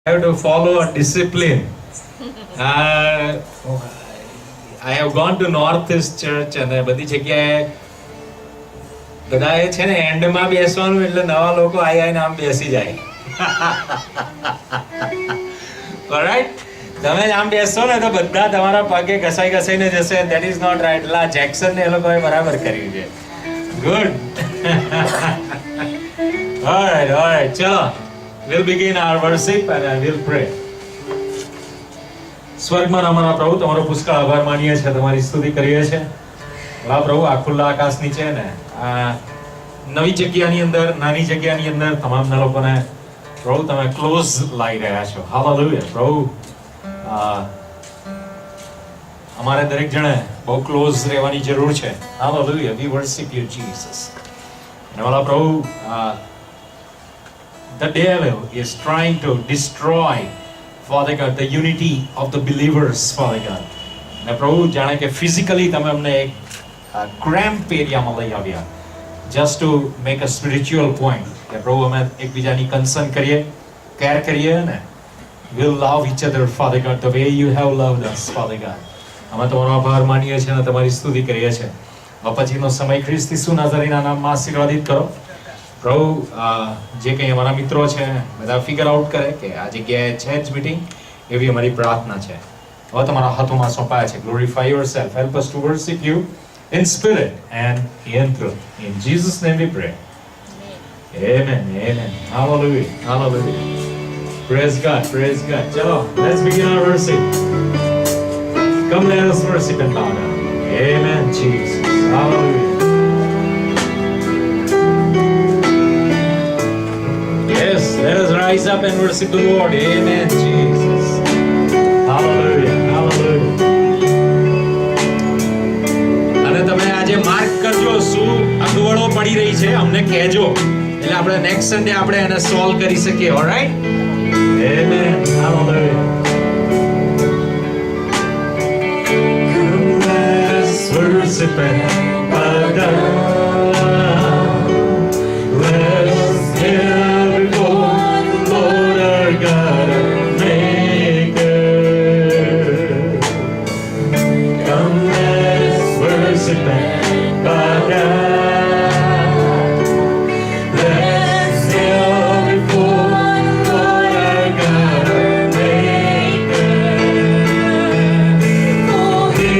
have to follow a discipline. I have gone to Northeast Church અને બધી જગ્યાએ બધા એ છે ને એન્ડમાં બેસવાનું એટલે નવા લોકો આઈને આમ બેસી જાય. Alright? તમે આમ બેસશો ને તો બધા તમારા પગે ઘસાઈને જશે. That is not right. લા જેક્સન ને એ લોકોએ બરાબર કર્યું છે. Good. Alright. ચલો. We'll begin our worship and we'll pray. સ્વર્ગમાં અમારા પ્રભુ તમારો પુષ્કળ આભાર માનીએ છીએ, તમારી સ્તુતિ કરીએ છીએ. વાહ પ્રભુ, આ ખુલ્લા આકાશ નીચે ને આ નવી જગ્યાની અંદર, નાની જગ્યાની અંદર તમામના લોકોને પ્રભુ તમે ક્લોઝ લાવી રહ્યા છો. હાલેલુયા પ્રભુ, અમારે દરેક જણે બહુ ક્લોઝ રહેવાની જરૂર છે. Hallelujah, we worship you Jesus. અને વાલા પ્રભુ, the devil is trying to destroy, Father God, the unity of the believers, Father God. અને પ્રભુ, જાણે કે ફિઝિકલી તમે અમને એક ક્રેમ્પ એરિયામાં લઈ આવ્યા, just to make a spiritual point, કે પ્રભુ અમે એકબીજાની કન્સર્ન કરીએ, કેર કરીએ ને we'll love each other, Father God, the way you have loved us, Father God. અમે તમારો આભાર માનીએ છીએ અને તમારી સ્તુતિ કરીએ છીએ. પછીનો સમય ખ્રિસ્તી ઈસુ નાઝરીના નામમાં આશીર્વાદિત કરો. પ્રભુ, જે કંઈ અમારા મિત્રો છે બધા ફિગર આઉટ કરે કે આ જગ્યાએ છે જ મીટિંગ, એવી અમારી પ્રાર્થના છે. હવે તમારા હાથોમાં સોંપાય છે. Glorify yourself, help us to worship you in spirit and in truth. In Jesus' name we pray. Amen. Hallelujah. Praise God. Chalo, let's begin our worship. Come, let us worship and bow down. Amen, Jesus. Hallelujah. Yes, let us rise up and worship the Lord. Amen, Jesus. Hallelujah. અને તમે આજે mark કરજો શું અગવડો પડી રહી છે, અમને કહેજો એટલે આપણે નેક્સ્ટ સન્ડે આપણે એને સોલ્વ કરી શકીએ. Alright? Amen. Hallelujah. Let's worship and bow down. Let's give before the Lord our God and Maker. Come, let's worship and bow down. Let's kneel before the Lord our God and Maker. For He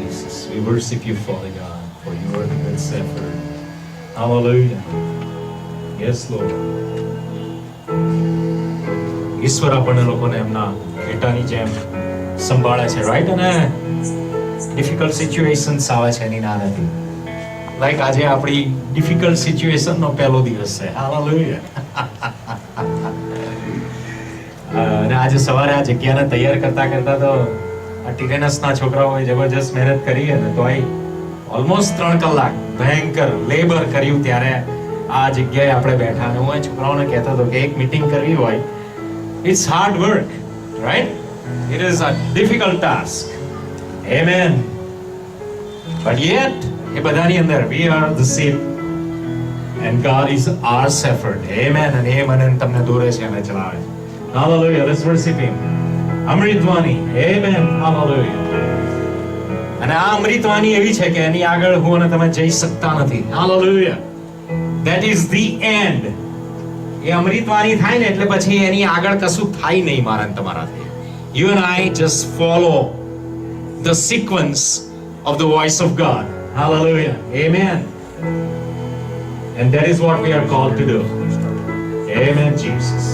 Jesus. We worship you, Father God, for you are the good shepherd. Hallelujah. Yes, Lord. ઈશ્વર આપણને લોકોને એમના બેટાની જેમ સંભાળે છે, right? અને difficult situations આવે છે એની ના નથી. લાઈક આજે આપણી ડિફિકલ્ટ સિચ્યુએશનનો પહેલો દિવસ છે. હાલેલુયા. અને આજે સવારે આ જગ્યાને તૈયાર કરતા કરતા તો આ ટિરેનસના છોકરાઓએ જબરજસ્ત મહેનત કરી અને તો ઓલમોસ્ટ 3 કલાક ભયંકર લેબર કર્યું. ત્યારે આ જગ્યાએ આપણે બેઠા અને હું છોકરાઓને કહેતો હતો કે એક મીટિંગ કરવી હોય, it's hard work, right? It is a difficult task. Amen. But yet, એ બધાની અંદર we are the sheep and God is our shepherd. Amen. અને એ મને તમને દોરે છે અને ચલાવે છે. Hallelujah. Let's worship him. Amritvani. Amen. Hallelujah. અને આ અમૃતવાણી એવી છે કે એની આગળ હું અને તમે જઈ શકતા નથી. Hallelujah. That is the end. એ અમૃતવાણી થાય ને એટલે પછી એની આગળ કશું થાય નહીં મારા ને તમારાથી. You and I just follow the sequence of the voice of God. Hallelujah. Amen. And that is what we are called to do. Amen, Jesus.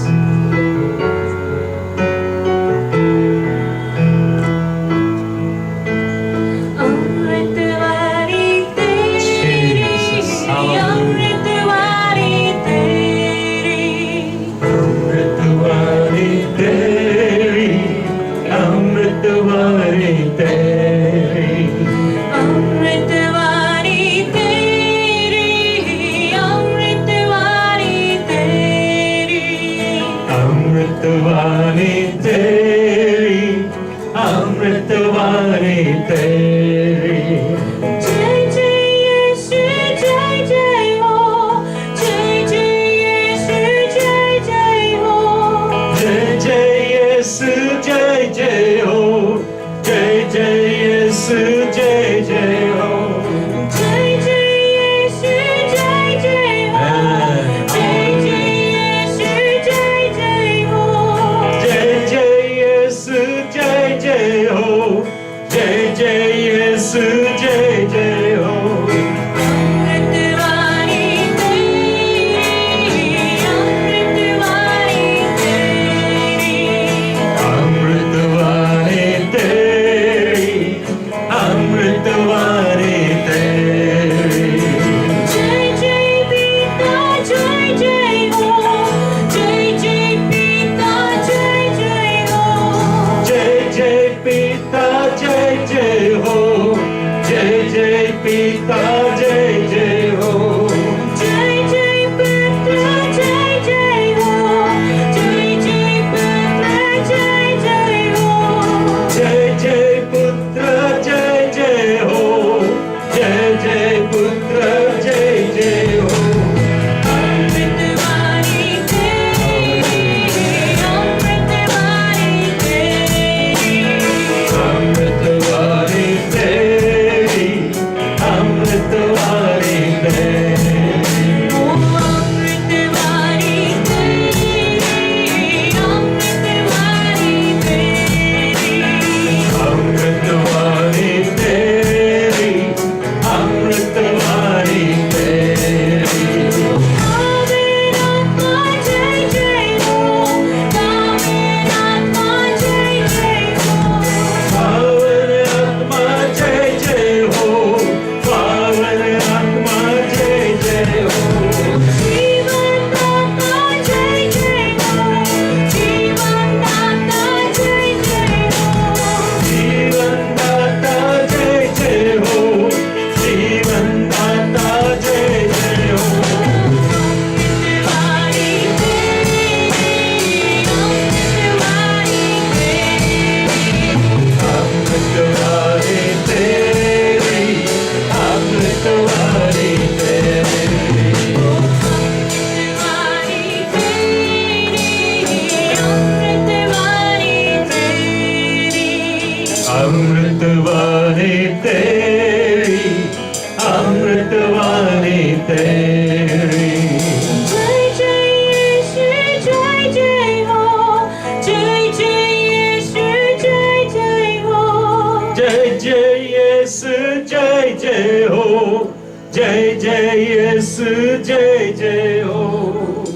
जय जय हो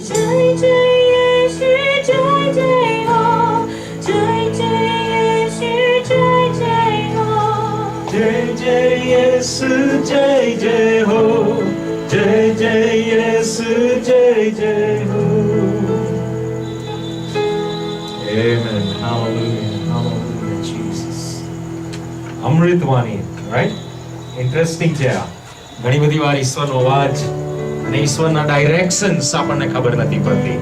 जय जय यीशु जय जय हो जय जय यीशु जय जय हो जय जय यीशु जय जय हो जय जय यीशु जय जय हो Amen. Hallelujah. Hallelujah, Jesus. Amritvani, right? Interesting છે આ. ઘણી બધી વાર ઈશ્વરનો અવાજ અને ઈશ્વરના ડાયરેક્શન્સ આપણને ખબર નથી પડતી.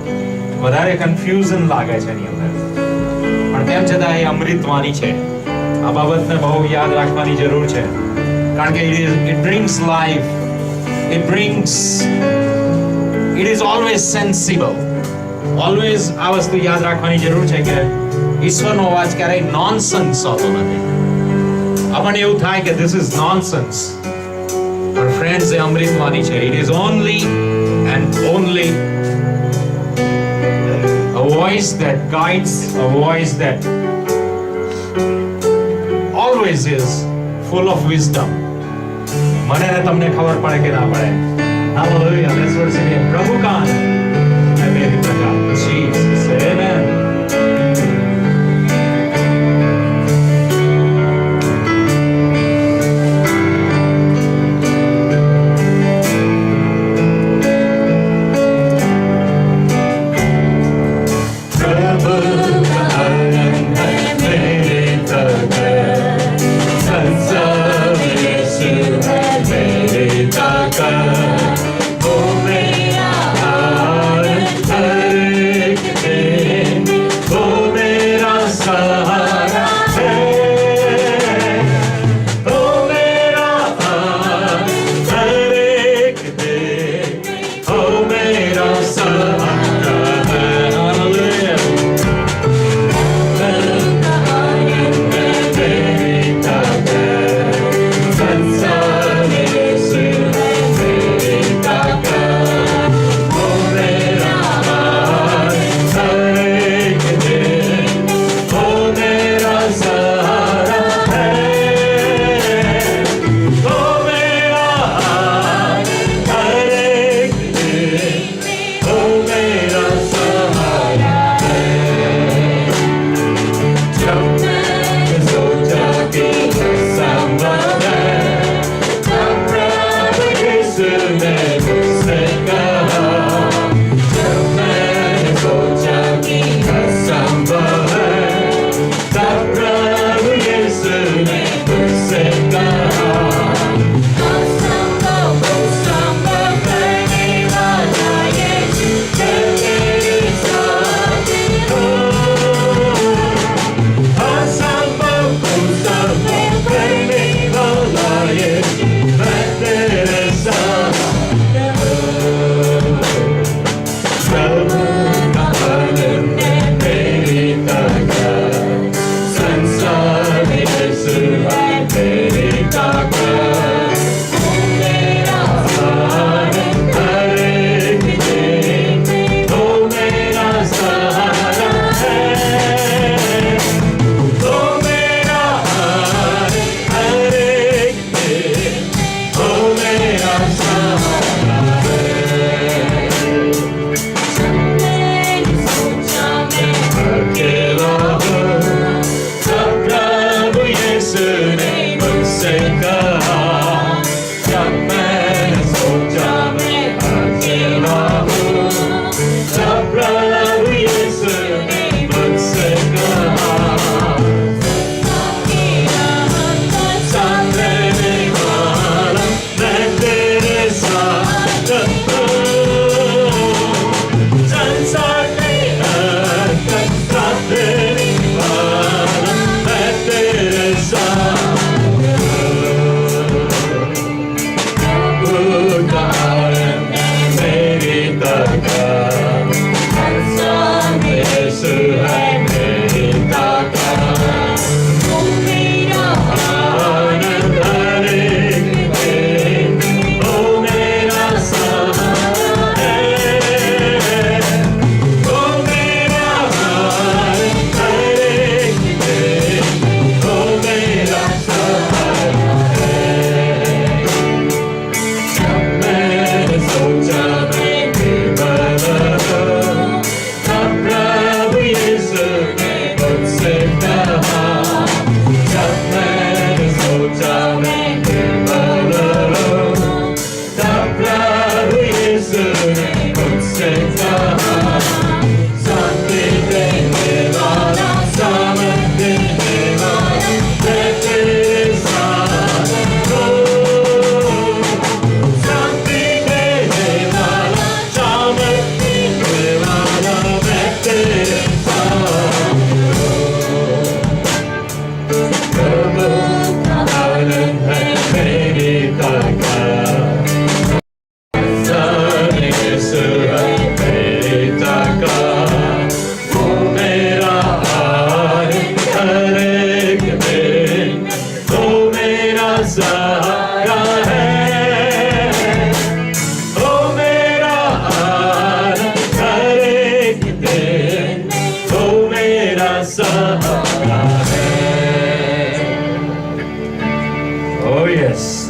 વધારે કન્ફ્યુઝન લાગે છે એની અંદર. પણ તેમ છતાં એ અમૃતવાણી છે. આ બાબતને બહુ યાદ રાખવાની જરૂર છે. કારણ કે it brings life. It is always sensible. Always આ વસ્તુ યાદ રાખવાની જરૂર છે કે ઈશ્વરનો અવાજ ક્યારેય નોનસેન્સ હોતો નથી. આપણને એવું થાય કે ધીસ ઇઝ નોનસેન્સ, પણ ફ્રેન્ડ્સ એ અમૃતવાણી છે. It is only and only a voice that guides, a voice that always is full of wisdom. મને ને તમને ખબર પડે કે ના પડે. Hallelujah. Let's worship Him. પ્રભુ કાન मेरी प्रजा Jesus. Amen. Oh,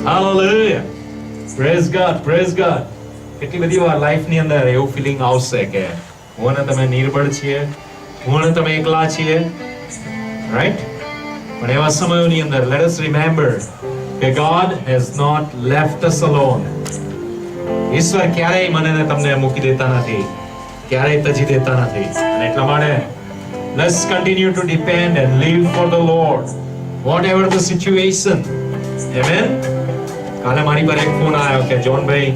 Hallelujah. Praise God. Praise God. કેટલી બધી વાર લાઈફની અંદર એવું ફીલિંગ આવશે કે હું ને તમે નિર્બળ છીએ, હું ને તમે એકલા છીએ, રાઈટ? પણ એવા સમયોની અંદર let us remember that God has not left us alone. ઈશ્વર ક્યારેય મને ને તમને મૂકી દેતા નથી, ક્યારેય તજી દેતા નથી. અને એટલા માટે let's continue to depend and live for the Lord whatever the situation. Amen. કાલે મારી પર એક ફોન આવ્યો કે જોન ભાઈ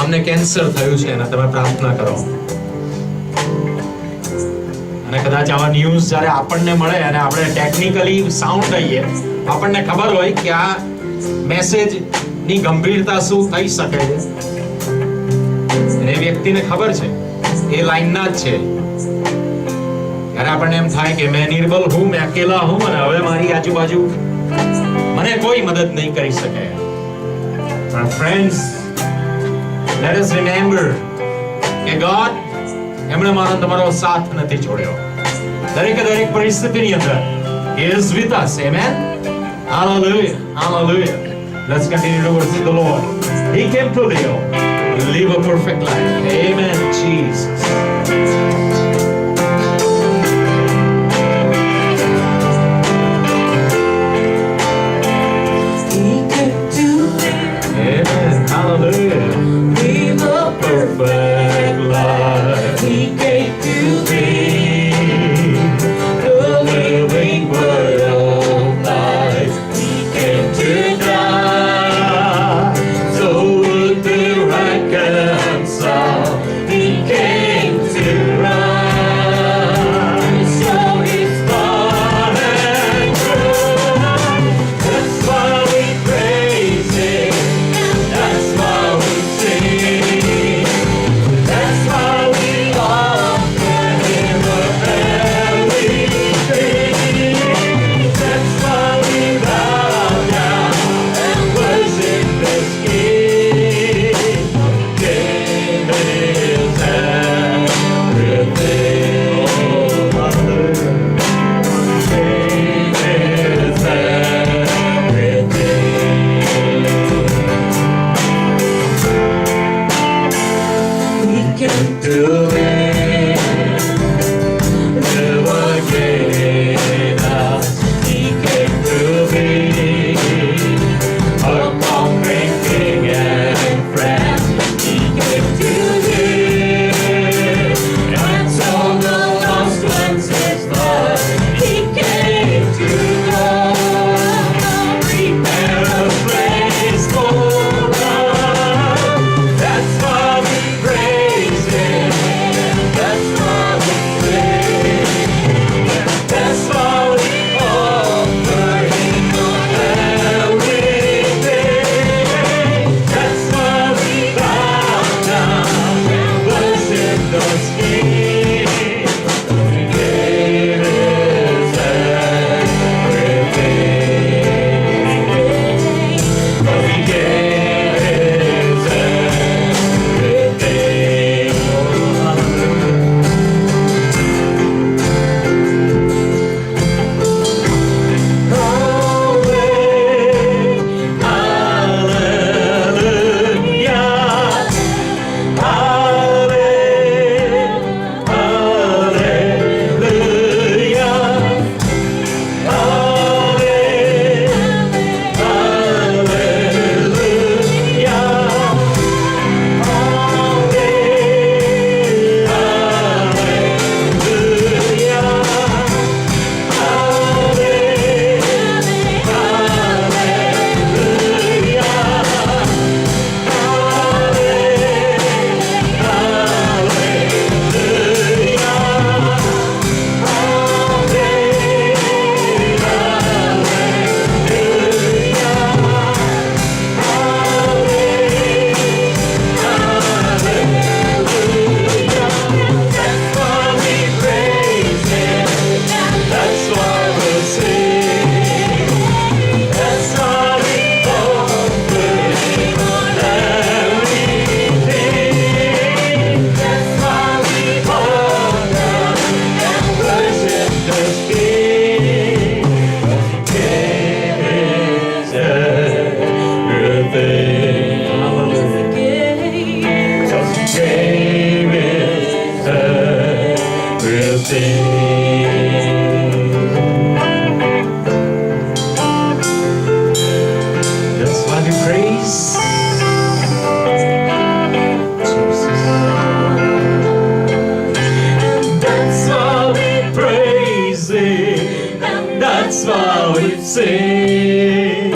અમને કેન્સર થયું છે અને તમે પ્રાર્થના કરો. અને કદાચ આવા ન્યૂઝ જ્યારે આપણને મળે અને આપણે ટેકનિકલી સાઉન્ડ લઈએ, આપણને ખબર હોય કે આ મેસેજ ની ગંભીરતા શું થઈ શકે છે. અને એ વ્યક્તિને ખબર છે એ લાઈનના જ છે. ત્યારે આપણને એમ થાય કે મેં નિર્બલ હું, મેં અકેલા હું અને હવે મારી આજુબાજુ મને કોઈ મદદ નહીં કરી શકે. પણ ફ્રેન્ડ્સ, let us remember કે God એમણે મારો તમારો સાથ નથી છોડ્યો. દરેકે દરેક પરિસ્થિતિની અંદર He is with us. Amen. Hallelujah. Hallelujah. Let's continue to worship the Lord. He came to live a perfect life. Amen. Jesus. Hallelujah. Live a Perfect life. He came to live the living word of life. He came to Die so would be reconciled. He came to rise. praise. That's why we praise Him, and that's why we sing.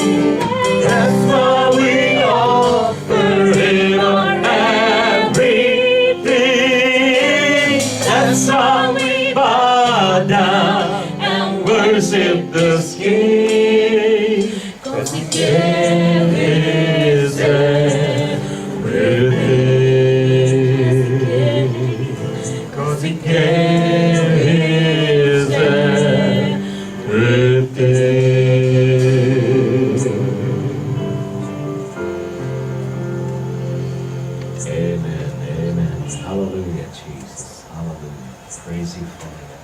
That's why we offer Him our everything. That's why we bow down and worship the King. 'Cause He gave His everything. 'Cause He gave His everything. Amen, amen. Hallelujah, Jesus. Hallelujah. Praise You, Father God.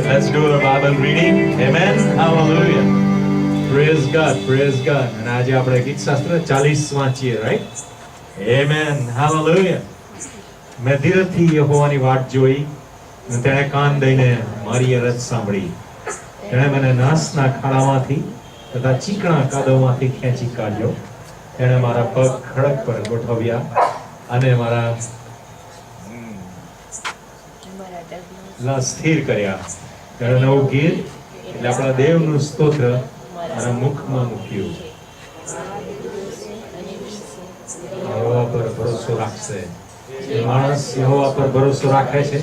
Let's do a Bible reading. Amen. Hallelujah. Praise God. Praise God. અને આજે આપણે ગીત શાસ્ત્ર 40 વાંચીએ, right? Amen. Hallelujah. મેં ધીરજથી યહોવાની વાટ જોઈ અને તેણે કાન દઈને મારી અરજ સાંભળી. તેણે મને નાસના ખાડામાંથી તથા ચીકણા કાદવમાંથી ખેંચી કાઢ્યો. તેણે મારા પગ ખડક પર ગોઠવ્યા અને મારા સ્થિર કર્યા. તેણે નવું ગીત એટલે આપણા દેવનું સ્તોત્ર મારા મુખમાં મૂક્યું. યહોવા પર ભરોસો રાખશે. જે માણસ યહોવા પર ભરોસો રાખે છે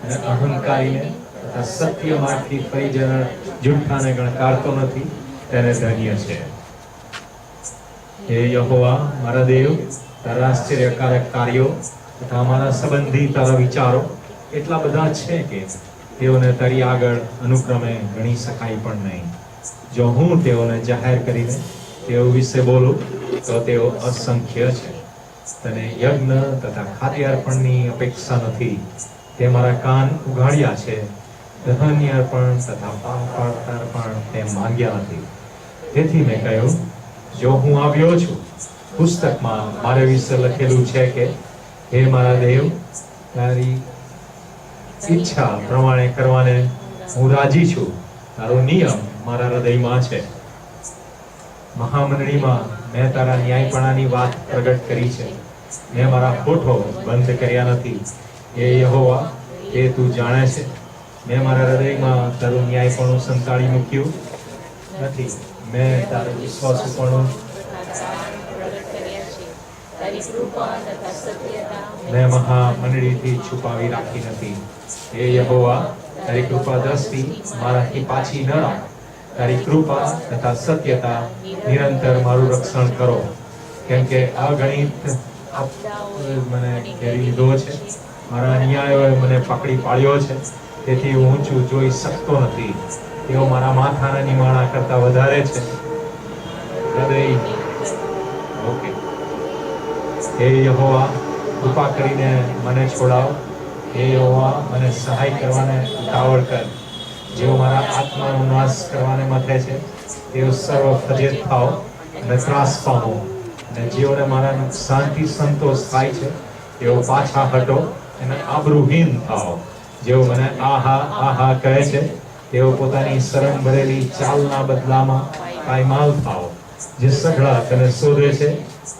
અને અહંકારીને તથા સત્ય માર્ગથી ફરી જનાર જૂઠાને ગણકારતો નથી, તેને ધન્ય છે. હે યહોવા મારા દેવ, તારા આશ્ચર્યકારક કાર્યો તથા મારા સંબંધી તારા વિચારો એટલા બધા છે કે તેઓને તારી આગળ અનુક્રમે ગણી શકાય પણ નહીં. જો હું તેઓને જાહેર કરીને તેઓ વિશે બોલું તો તેઓ અસંખ્ય છે. તને યજ્ઞ તથા ખાદ્ય અર્પણની અપેક્ષા નથી. તે મારા કાન ઉઘાડ્યા છે. દહનીય અર્પણ તથા પાપ અર્પણ તે માંગ્યા નથી. તેથી મેં કહ્યું, જો હું આવ્યો છું, પુસ્તકમાં મારા વિશે લખેલું છે કે હે મારા દેવ, તારી ઈચ્છા પ્રમાણે કરવાને હું રાજી છું. તારો નિયમ મારા હૃદયમાં છે. મહામંડળીમાં મેં તારા ન્યાયપણાની વાત પ્રગટ કરી છે. મેં મારા હોઠો બંધ કર્યા નથી. એ યહોવા, એ તું જાણે છે. મેં મારા હૃદયમાં તારું ન્યાયપણું સંતાડી મૂક્યું નથી. મેં તારું વિશ્વાસુપણું મેં મહામંડળીથી છુપાવી રાખી નથી. હે યહોવા, તારી કૃપા દ્રષ્ટિ મારાથી પાછી ન રાખ. તારી કૃપા તથા સત્યતા નિરંતર મારું રક્ષણ કરો. કેમ કે અગણિત મને ઘેરી લીધો છે. મારા અન્યાયોએ મને પકડી પાડ્યો છે. તેથી હું ઊંચું જોઈ શકતો નથી. તેઓ મારા માથાના નિમાણા કરતા વધારે છે. હૃદય ઓકે. હે યહોવા, કૃપા કરીને મને છોડાવ. હે યહોવા, મને સહાય કરવાને ઉતાવળ કર. જેઓ મારા આત્માનો નાશ કરવાને મથે છે તેઓ સર્વ ફજેત થાઓ અને ત્રાસ પામો. અને જેઓને મારા નુકસાનથી સંતોષ થાય છે તેઓ પાછા હટો અને આબરૂહીન થાઓ. જેઓ મને આહા આહા કહે છે તેઓ પોતાની શરમ ભરેલી ચાલના બદલામાં પાયમાલ થાઓ. જે સઘળા તને શોધે છે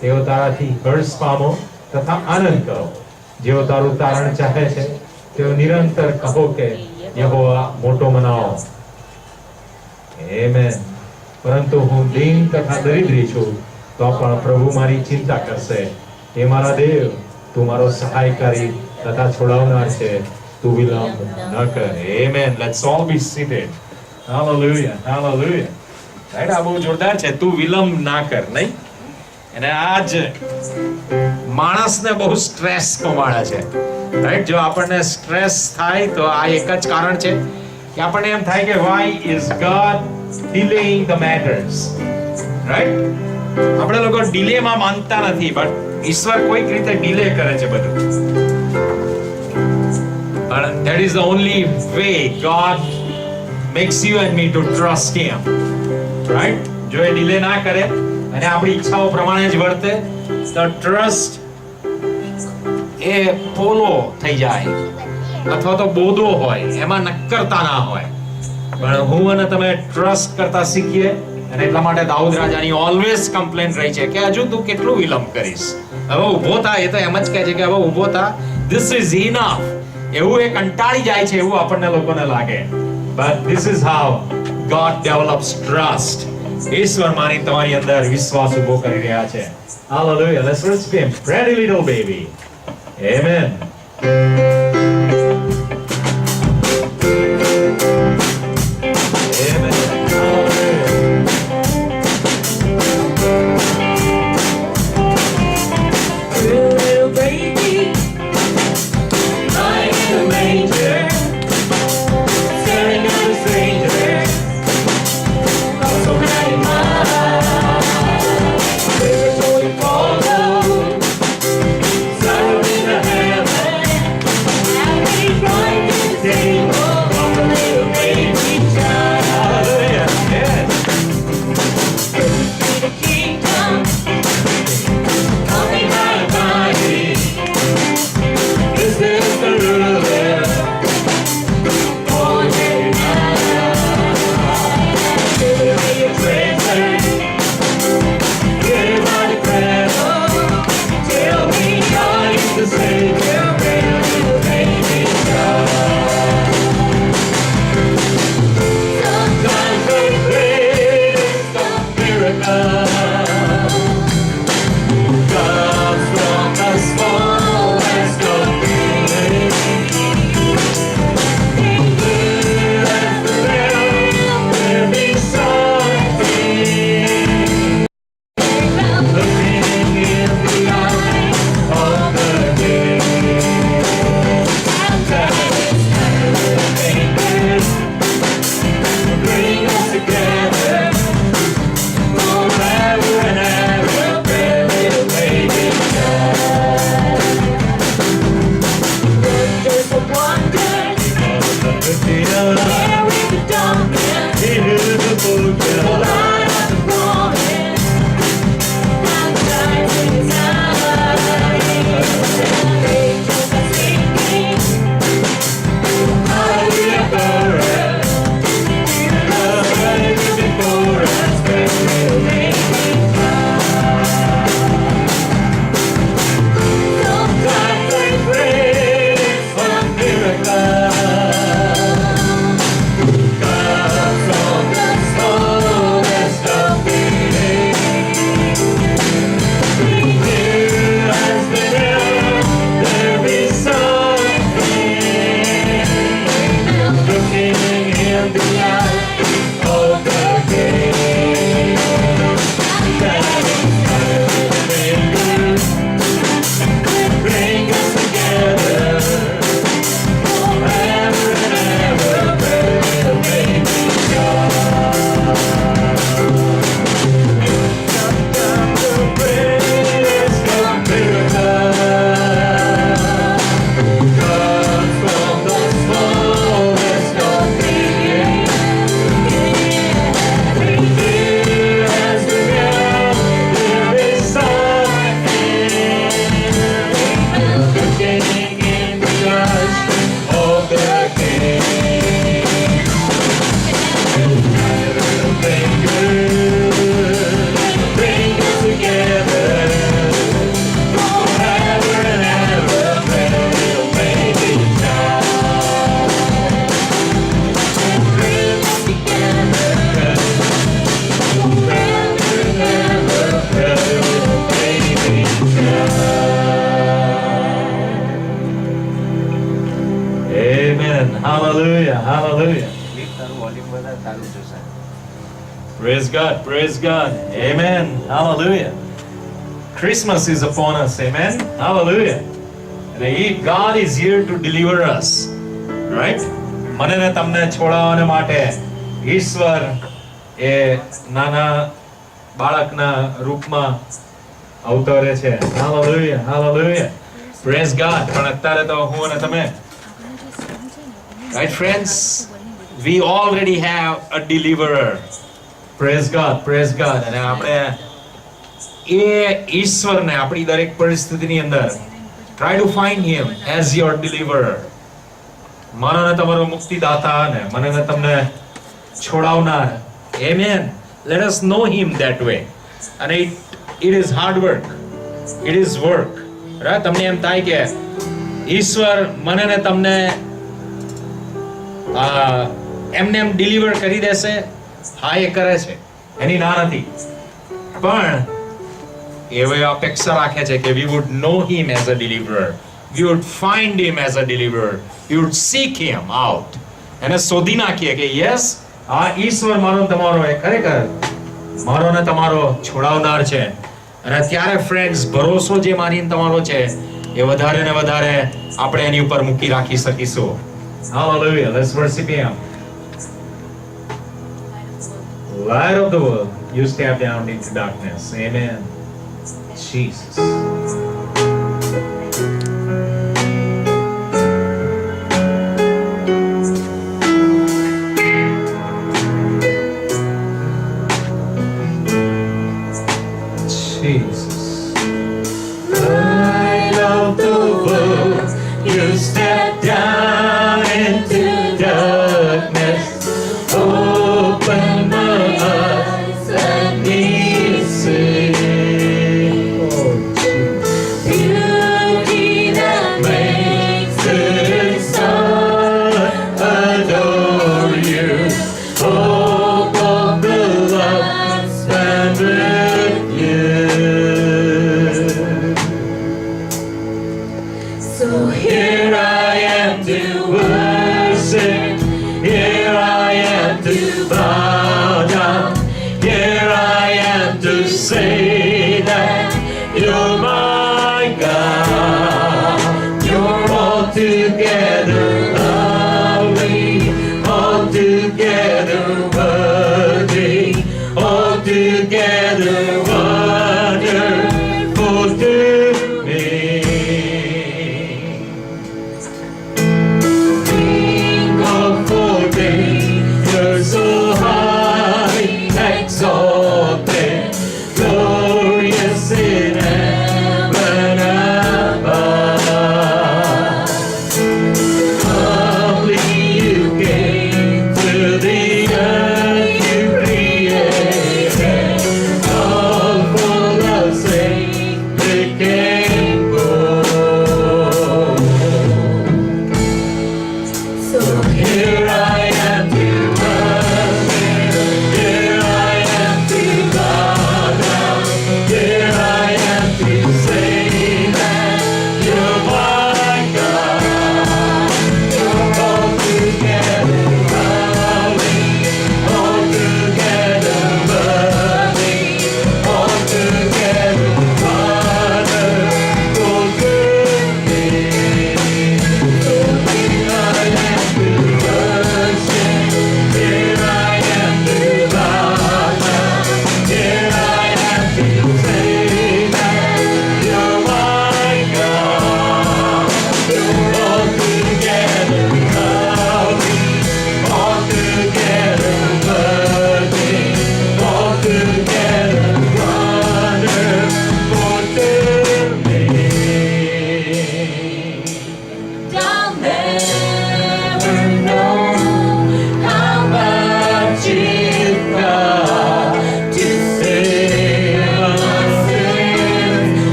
તેઓ તારાથી હર્ષ પામો તથા આનંદ કરો. જેઓ તારું તારણ ચાહે છે તેઓ નિરંતર કહો કે યહોવા મોટો મનાવો. આમેન. પરંતુ હું દીન તથા દરિદ્રી છું તો પણ પ્રભુ મારી ચિંતા કરશે. હે મારા દેવ, તું મારો સહાયકારી તથા છોડાવનાર છે. તું વિલંબ ન કર. Amen. Let's all be seated. Hallelujah, hallelujah. Right, આ બહુ જોરદાર છે. તું વિલંબ ના કર, નહીં? અને આજ માણસને બહુ સ્ટ્રેસ પમાડે છે. રાઈટ, જો આપણને સ્ટ્રેસ થાય તો આ એક જ કારણ છે કે આપણને એમ થાય કે why is God delaying the matters? Right, આપણે લોકો ડિલેમાં માનતા નથી, બટ ઈશ્વર કોઈક રીતે ડિલે કરે છે બધું. And that is the only way God makes you and me to trust him. Right? જો એ ડિલે ના કરે અને આપણી ઈચ્છાઓ પ્રમાણે જ વર્તે તો ટ્રસ્ટ એ પોલો થઈ જાય અથવા તો બોદો હોય, એમાં નક્કરતા ના હોય. પણ હું અને તમે ટ્રસ્ટ કરતા શીખીએ. અને એટલા માટે દાઉદ રાજાની ઓલવેઝ કમ્પ્લેન રહી છે કે હજુ તું કેટલું વિલંબ કરીશ, હવે ઊભો થા. એ તો એમ જ કહે છે કે હવે ઊભો થા, ધીસ ઇઝ ઇનફ. એવું એ કંટાળી જાય છે એવું આપણને લોકોને લાગે. But this is how God develops trust. ઈશ્વર મારી તમારી અંદર વિશ્વાસ ઉભો કરી રહ્યા છે. Hallelujah. Let's worship him. Pretty little baby. Amen. Hallelujah. Hallelujah. લીપ તારું વોલ્યુમ વધારે તારું જોશે. Praise God. Praise God. Amen. Hallelujah. Christmas is upon us. Amen. Hallelujah. And God is here to deliver us. Right? મને ને તમને છોડાવવાને માટે ઈશ્વર એ નાના બાળકના રૂપમાં અવતરે છે. Hallelujah. Hallelujah. Praise God. પણ અત્યારે તો હું અને તમે, right friends, we already have a deliverer. Praise God. Praise God. અને આપણે એ ઈશ્વરને આપણી દરેક પરિસ્થિતિની અંદર try to find him as your deliverer. મને ને તમારો મુક્તિદાતા ને મને ને તમને છોડાવનાર. Amen. Let us know him that way. And it is hard work. It is work. right? તમને એમ થાય કે ઈશ્વર મને ને તમને એમને એમ ડિલિવર કરી દેશે. હા, એ કરે છે, એની ના નથી, પણ એવી અપેક્ષા રાખે છે કે we would know him as a deliverer, we would find him as a deliverer, we would seek him out. એને શોધી નાખીએ કે યસ, આ ઈશ્વર મારો તમારો એ ખરેખર મારો ને તમારો છોડાવનાર છે. અને ત્યારે ફ્રેન્ડ્સ, ભરોસો જે મારી તમારો છે એ વધારે ને વધારે આપણે એની ઉપર મૂકી રાખી શકીશું. Hallelujah. Let's worship him. Light of the world, you step down into darkness. Amen. Jesus. Jesus. Light of the world, you step down into darkness. Open my eyes, let me see. Oh, Jesus.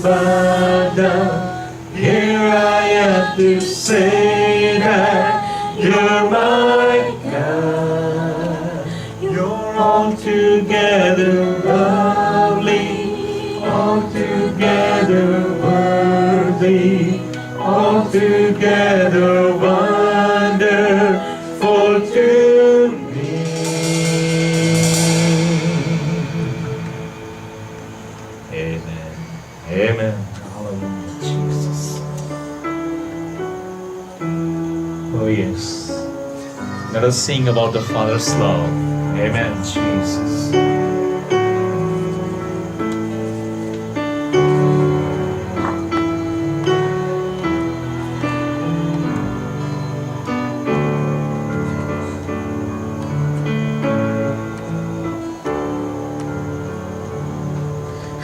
Father, here I am to say that you're my God. You're altogether lovely, altogether worthy, altogether wonderful to me. Amen. Amen. Hallelujah, Jesus. Oh, yes. Let us sing about the Father's love. Amen, Jesus.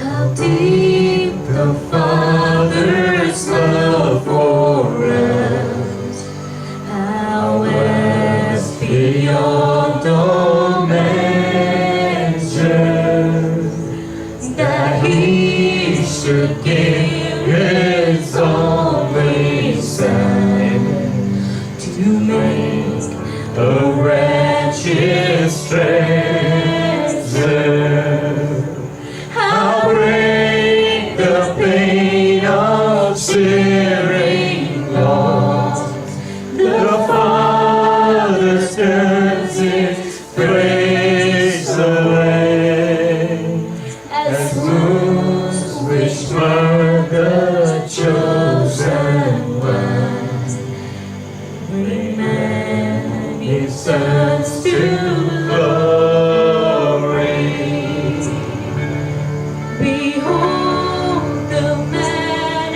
How deep the Father's love for us, how vast beyond all measure, that He should give His only Son to make a wretched treasure. How great the pain of sharing loss, the Father turns His praise away, as wounds which mark the chosen one, bring many sons to glory. Behold the man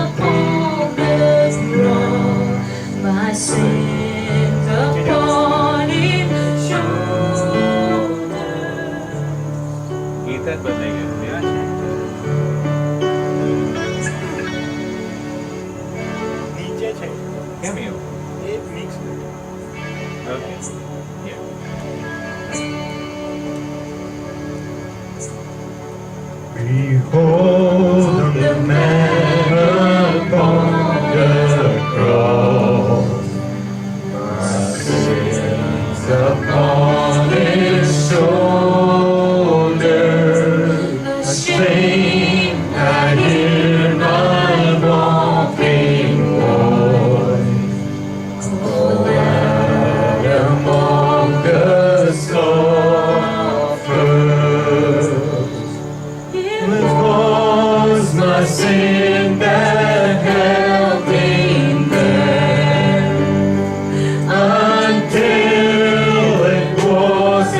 upon the throne, my sins upon His shoulder. ગીત જ બદલાઈ ગયું નીચે છે કેમ એવું એ mix okay Behold the man upon the cross, my sins upon His shoulders. Ashamed, I hear my walking voice, oh, out among the scoffers. It was my sin that held me there, until it was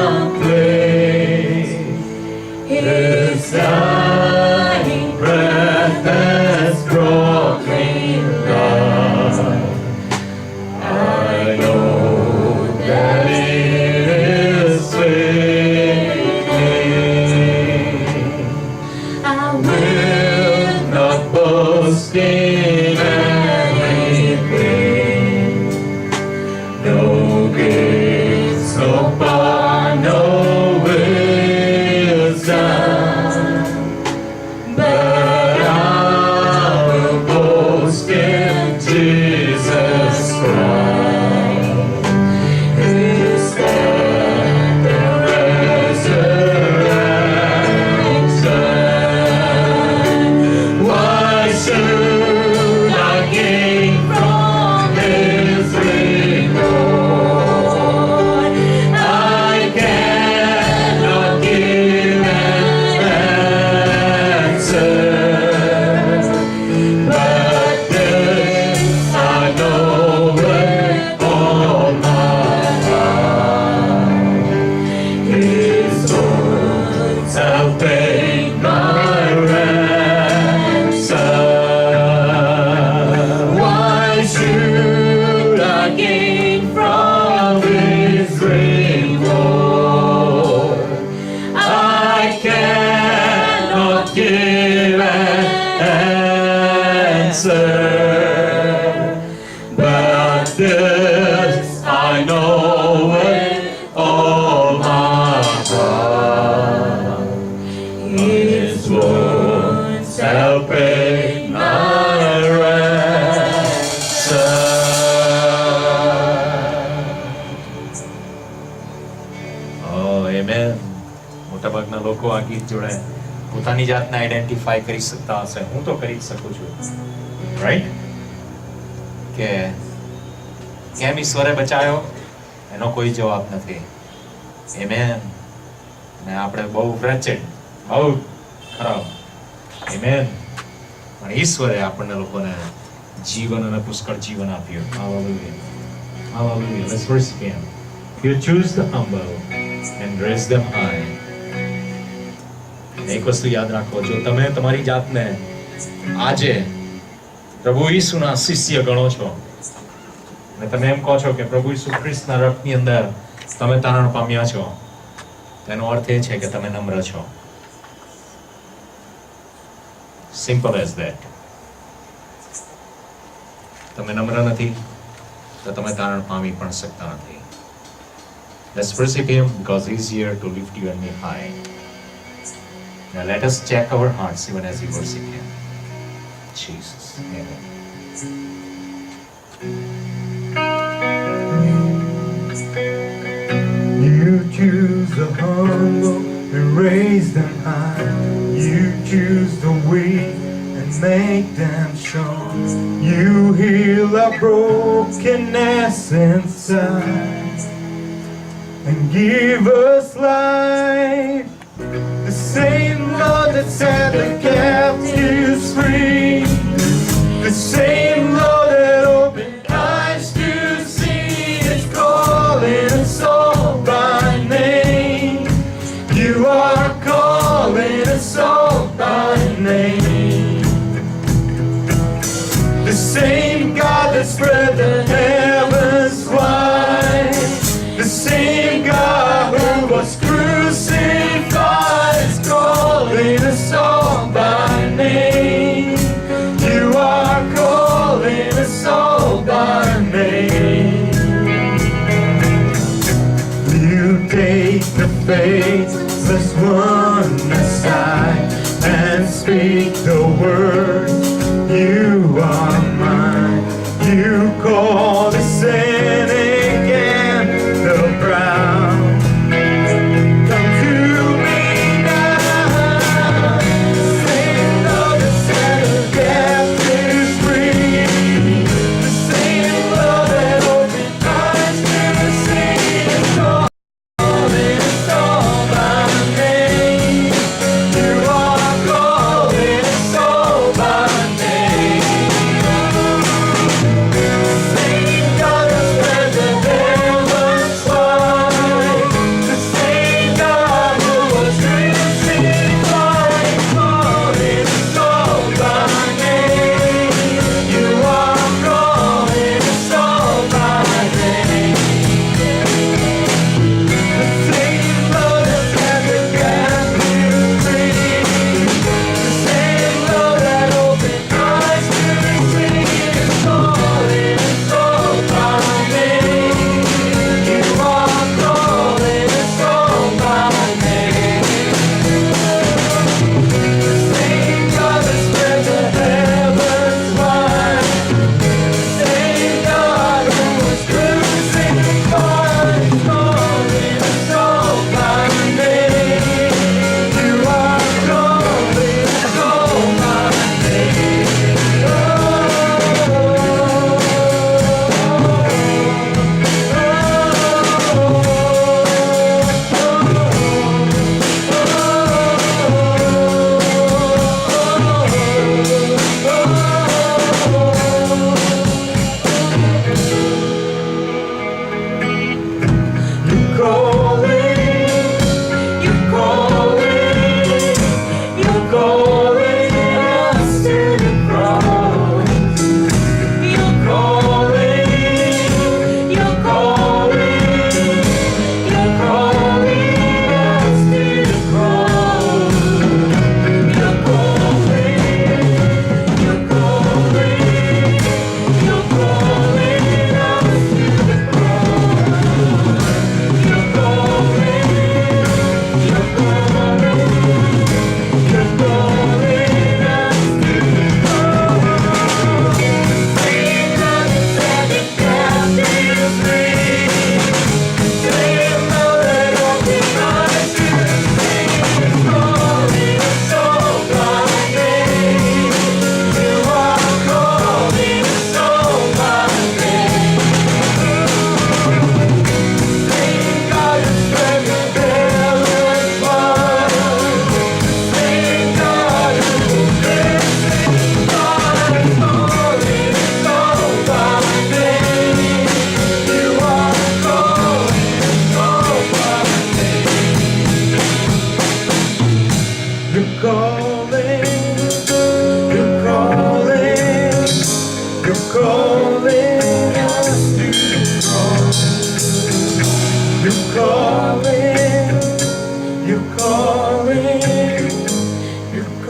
complete. His dying breath has brought me life. I know that it is fitting. I will not boast in anything, no gifts, no power, no wisdom, but I will boast in Jesus Christ, His death and resurrection. Why should I gain from His reward? I cannot give an answer, but this I know with all my heart. His wounds have paid my ransom. Why should I gain from His reward? I cannot give an answer, but this I know with all my heart. His Celebrate my ransom. Oh, amen. મોટાભાગના લોકો આ ગીત જોડે પોતાની જાતને identify કરી શકતા હશે. હું તો કરી જ શકું છું, રાઈટ? કે કેમ ઈશ્વરે બચાવ્યો એનો કોઈ જવાબ નથી. આમેન. ને આપણે બહુ wretched, બહુ ખરાબ. આમેન. પણ ઈશ્વરે આપણને લોકોને જીવન અને પુષ્કળ જીવન આપ્યું. Hallelujah. Hallelujah. Let's worship Him. You choose the humble and raise them high. એક વસ્તુ યાદ રાખો, જો તમે તમારી જાતને આજે પ્રભુ ઈસુના શિષ્ય ગણો છો અને તમે એમ કહો છો કે પ્રભુ ઈસુ ખ્રિસ્તના રક્તની અંદર તમે તારણ પામ્યા છો, તેનો અર્થ એ છે કે તમે નમ્ર છો. Simple as that. તમે નમ્ર નથી તો તમે તારણ પામી પણ શકતા નથી. Let's worship Him because He's here to lift you and me high. Now let us check our hearts even as we worship Him. Jesus. Amen. You choose the humble and raise them high. You choose the weak and make them strong. You heal our brokenness inside and give us life. The same Lord that set the captives free, the same Lord that opened eyes to see, is calling us all by name. You are calling us all by name. The same God that spread the heavens wide, the same God who was crucified, is calling us all by name. You are calling us all by name. You take the faithless one aside and speak the word. You are mine. You call the cynic and the proud. Come to me now. Same love that set the captives free. The same love that opened eyes to see, is calling us all by name. You are calling us all by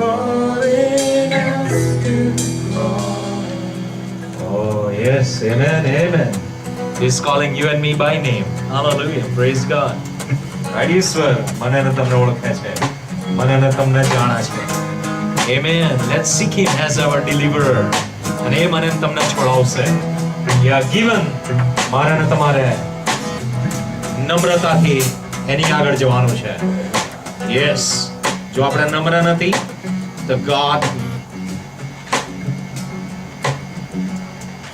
calling us to glory. Oh, yes. Amen. Amen. He's calling you and me by name. Hallelujah. Praise God. Right, ઈશ્વર મને ને તમને ઓળખે છે. મને ને તમને જાણે છે. Amen. Let's seek him as our deliverer. અને એ મને ને તમને છોડાવશે. Yeah, given મારે ને તમારે નમ્રતાથી એની આગળ જવાનું છે. Yes. જો આપણે નમ્ર નથી તો God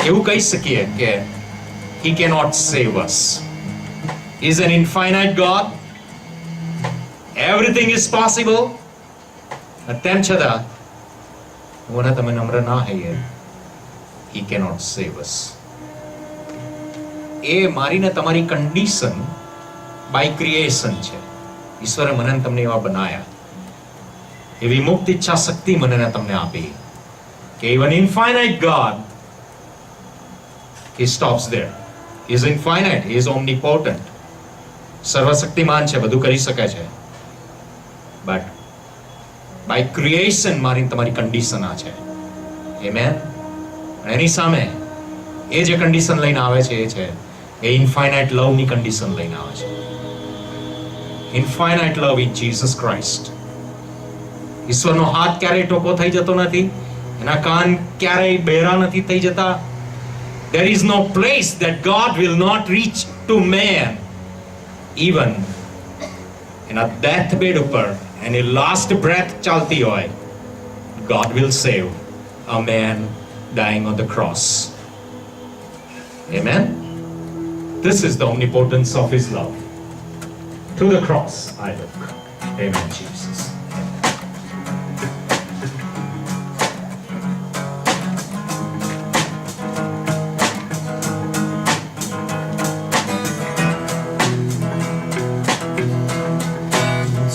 એવું કહી શકીએ કે he cannot save us. He is an infinite God. Everything is possible. તેમ છતાં હું અને તમે નમ્ર ના હોઈએ, he cannot save us. એ મારી ને તમારી કન્ડિશન બાય ક્રિએશન છે. ઈશ્વરે મને ને તમને એવા બનાયા, એવી મુક્ત ઈચ્છા શક્તિ મને ને તમને આપી કે even infinite God, he stops there. He is infinite, he is omnipotent. સર્વશક્તિમાન છે, બધું કરી શકે છે. But by creation મારી તમારી કન્ડિશન આ છે. Amen. એની સામે એ જે કન્ડિશન લઈને આવે છે એ છે એ ઇન્ફાઇનાઇટ લવની કન્ડિશન લઈને આવે છે. Infinite love in Jesus Christ. ઈશ્વરનો હાથ ક્યારેય ટોપો થઈ જતો નથી, એના કાન ક્યારેય બહેરા નથી થઈ જતા. There is no place that God will not reach to man, even એના deathbed ઉપર એની last breath ચાલતી હોય, God will save a man dying on the cross. Amen. This is the omnipotence of his love. To the cross I look. Amen, Jesus.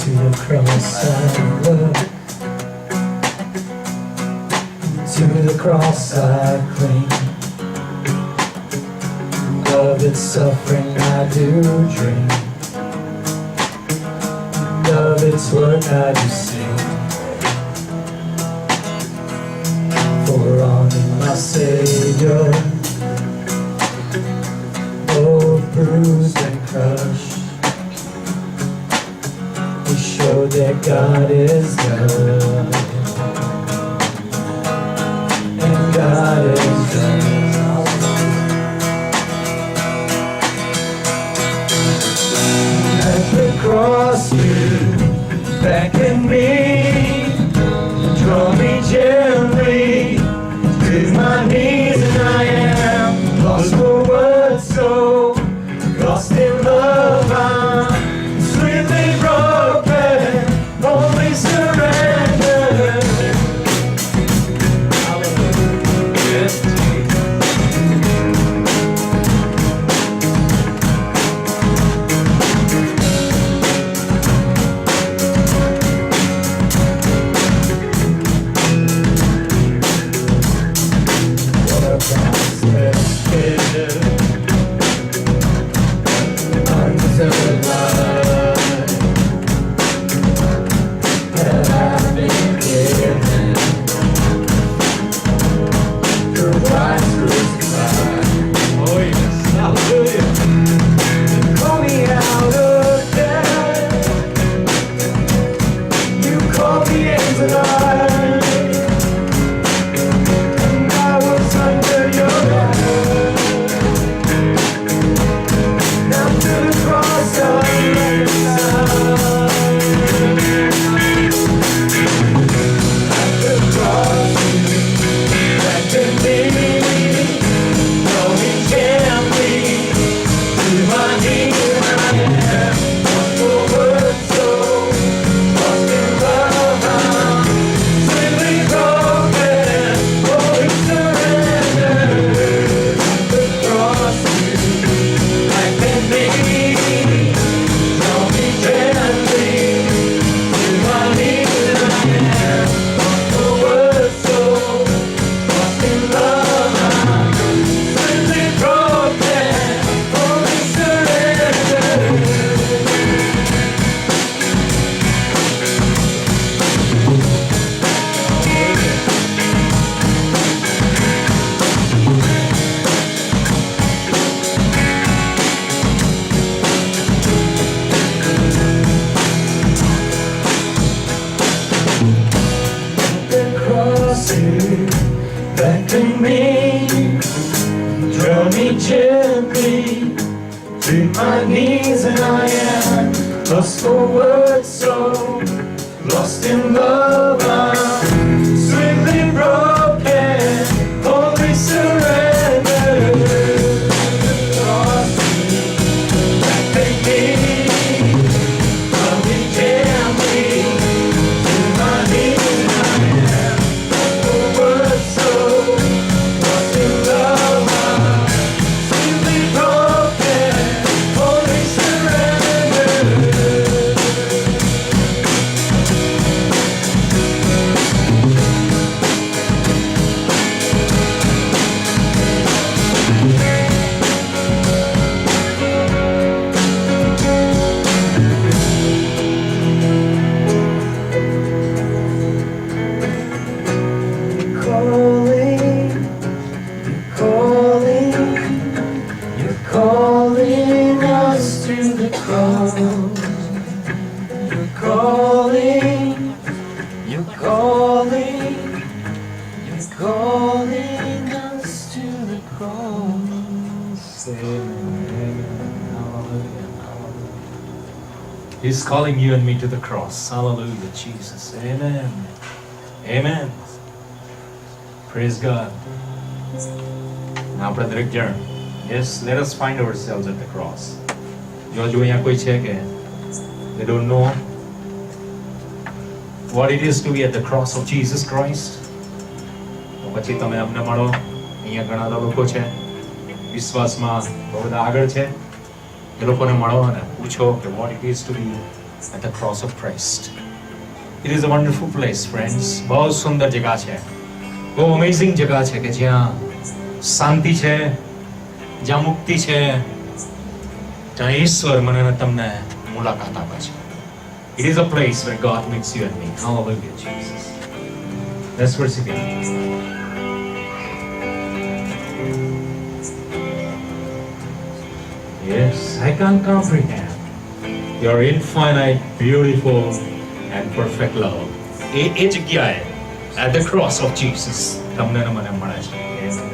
To the cross I look, to the cross I cling. Of its suffering I do dream, of its work I do sing. For on in my Savior, both bruised and crushed, He showed that God is good, and God is good. At the cross you beckon me, draw me gently to my knees, and I am lost for words, so lost in love. I'm sweetly broken, only surrender. to my knees, and I am lost for words, so lost in love. I'm swiftly broken, only surrender. Lost take me, love me gently, to my knees, and I am lost for words, so lost in love. I'm swiftly broken, only surrender. You're calling us to the cross. You're calling us to the cross. He's calling you and me to the cross. Hallelujah, Jesus. Amen. Amen. Praise God. આપણે દરેક જણ yes, let us find ourselves at the cross. જો અહીંયા કોઈ છે કે they don't know what it is to be at the cross of Jesus Christ, તો પછી તમે અમને મળો. અહીંયા ઘણા બધા લોકો છે વિશ્વાસમાં બહુ બધા આગળ છે, એ લોકોને મળો અને પૂછો કે what it is to be at the cross of Christ. It is a wonderful place, friends. બહુ સુંદર જગ્યા છે, બહુ અમેઝિંગ જગ્યા છે કે જ્યાં શાંતિ છે, જ્યાં મુક્તિ છે, જ્યાં ઈશ્વર મને અને તમને મુલાકાત આપે છે. It is a place where God meets you and me. Hallelujah, Jesus. Let's worship Him. Yes, I can't comprehend your infinite, beautiful, and perfect love. એ જગ્યાએ at the cross of Jesus તમને ને મને મળે છે. Amen.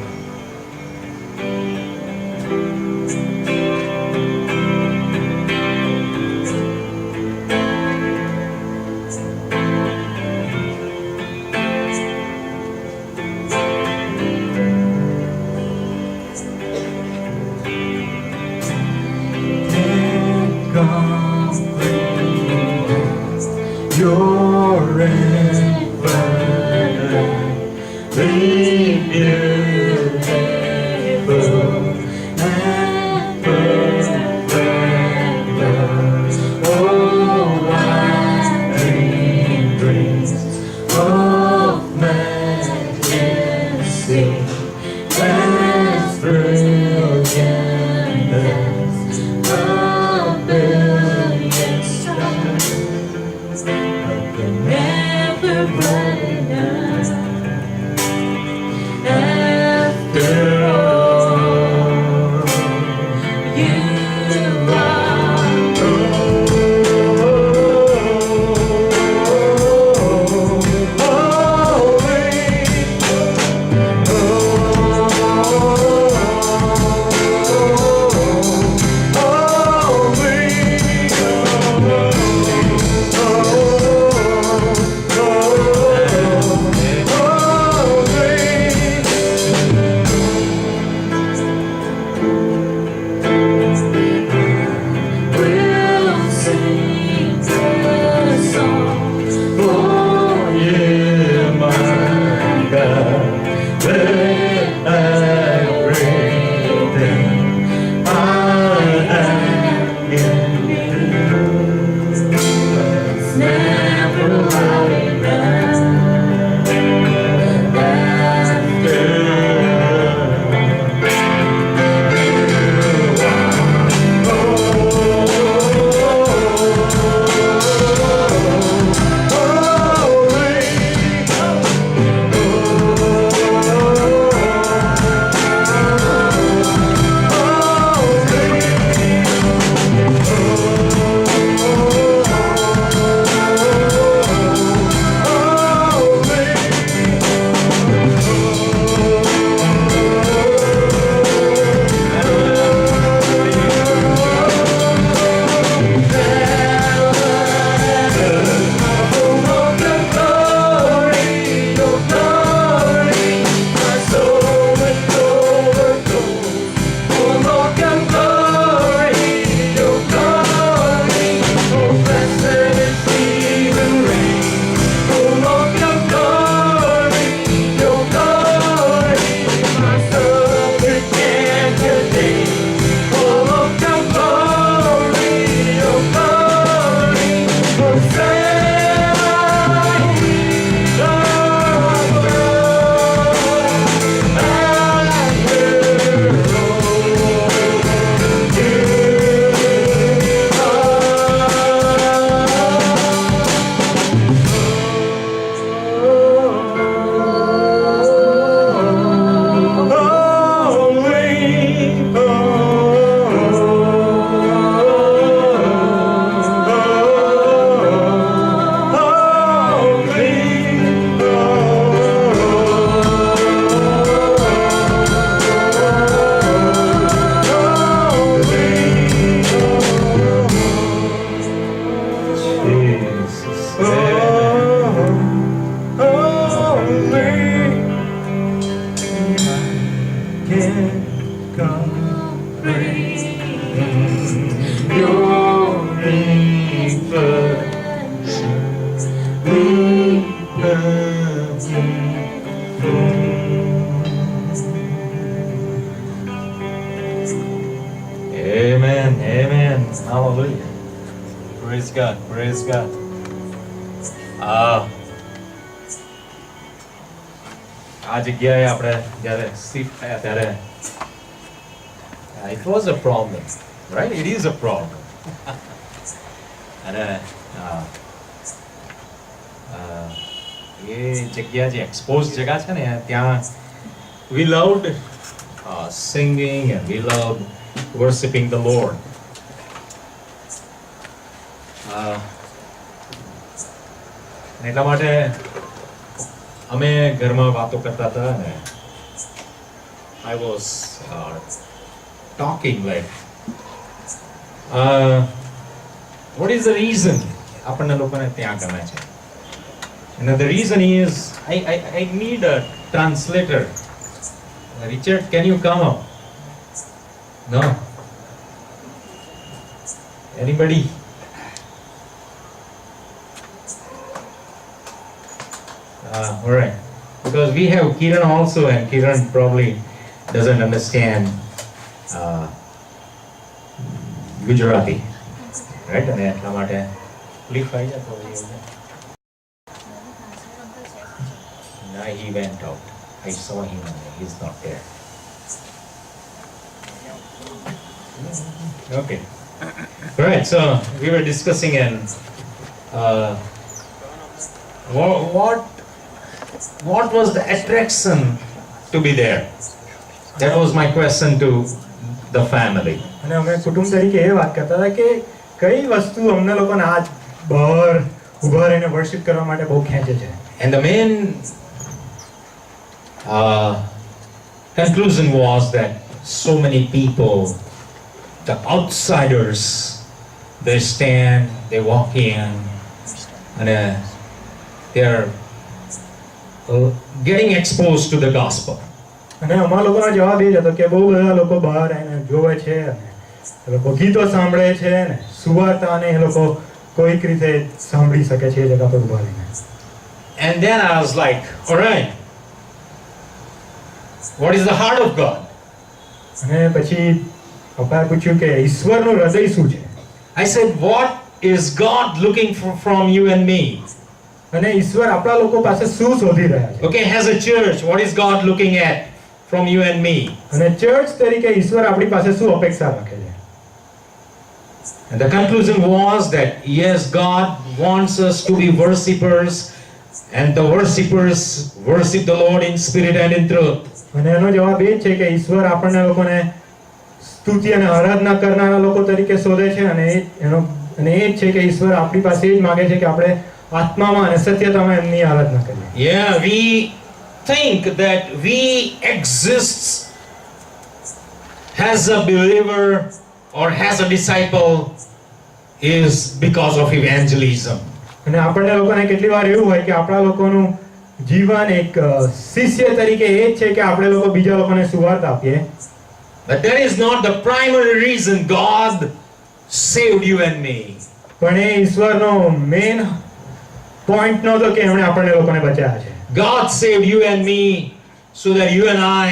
You're infinitely beautiful and perfect love. Oh, winding dreams of majesty and brilliance, a billion stars. Never brighter. Your name Amen. Amen. Hallelujah. Praise God. Praise God. આ જગ્યાએ આપણે જ્યારે shift થયા ત્યારે it was a problem, right? It is a problem. અને એ જગ્યા જે expose જગ્યા છે ને ત્યાં we loved singing and we loved worshiping the Lord. એટલા માટે અમે ઘરમાં વાતો કરતા હતા ને I was talking like what is the reason આપણને લોકોને ત્યાં ગમે છે? And the reason is I need a translator. Richard, can you come up? No? Anybody? All right. Because we have Kiran also, and Kiran probably doesn't understand Gujarati, right? And એટલા માટે click આવી જતો હોય એવું. No, he went out. I saw him and he's not there. Okay. Right. So we were discussing and what was the attraction to be there? That was my question to the family. અને અમે કુટુંબ તરીકે એ વાત કરતા હતા કે કઈ વસ્તુ અમને લોકોને આ બહાર ઊભા રહીને વર્શિપ કરવા માટે બહુ ખેંચે છે. And the main conclusion was that so many people, the outsiders, they stand, they walk in, and they are getting exposed to the gospel. અને અમારા લોકોનો જવાબ એ જ હતો કે બહુ બધા લોકો બહાર આવીને જોવે છે અને એ લોકો ગીતો સાંભળે છે ને સુવાર્તાને એ લોકો કોઈક રીતે સાંભળી શકે છે એ જગ્યા પર ઊભા રહીને. And then I was like, all right, what is the heart of God? અને પછી પપ્પાએ પૂછ્યું કે ઈશ્વરનું હૃદય શું છે? I said, what is God looking for from you and me? અને ઈશ્વર આપણા લોકો પાસે શું શોધી રહ્યા છે? Okay, as a church, what is God looking at from you and me? અને ચર્ચ તરીકે ઈશ્વર આપણી પાસે શું અપેક્ષા રાખે છે? And the conclusion was that yes, God wants us to be worshippers, and the worshippers worship the Lord in spirit and in truth. અને એનો જવાબ એ છે કે ઈશ્વર આપણને લોકોને સ્તુતિ અને આરાધના કરનારા લોકો તરીકે શોધે છે અને એ જ છે કે ઈશ્વર આપણી પાસે એ જ માંગે છે કે આપણે આત્મામાં અને સત્યતામાં એમની આરાધના કરીએ. Yeah, we think that we exist as a believer or as a disciple is because of evangelism. અને આપણને લોકોને કેટલી વાર એવું હોય કે આપણા લોકોનું જીવન એક શિષ્ય તરીકે એ જ છે કે આપણે લોકો બીજા લોકોને સુવાર્તા આપીએ. But that is not the primary reason God saved you and me. પણ એ ઈશ્વરનો મેઇન પોઈન્ટ નહોતો કે એમણે આપણને લોકોને બચાવ્યા છે. God saved you and me so that you and I,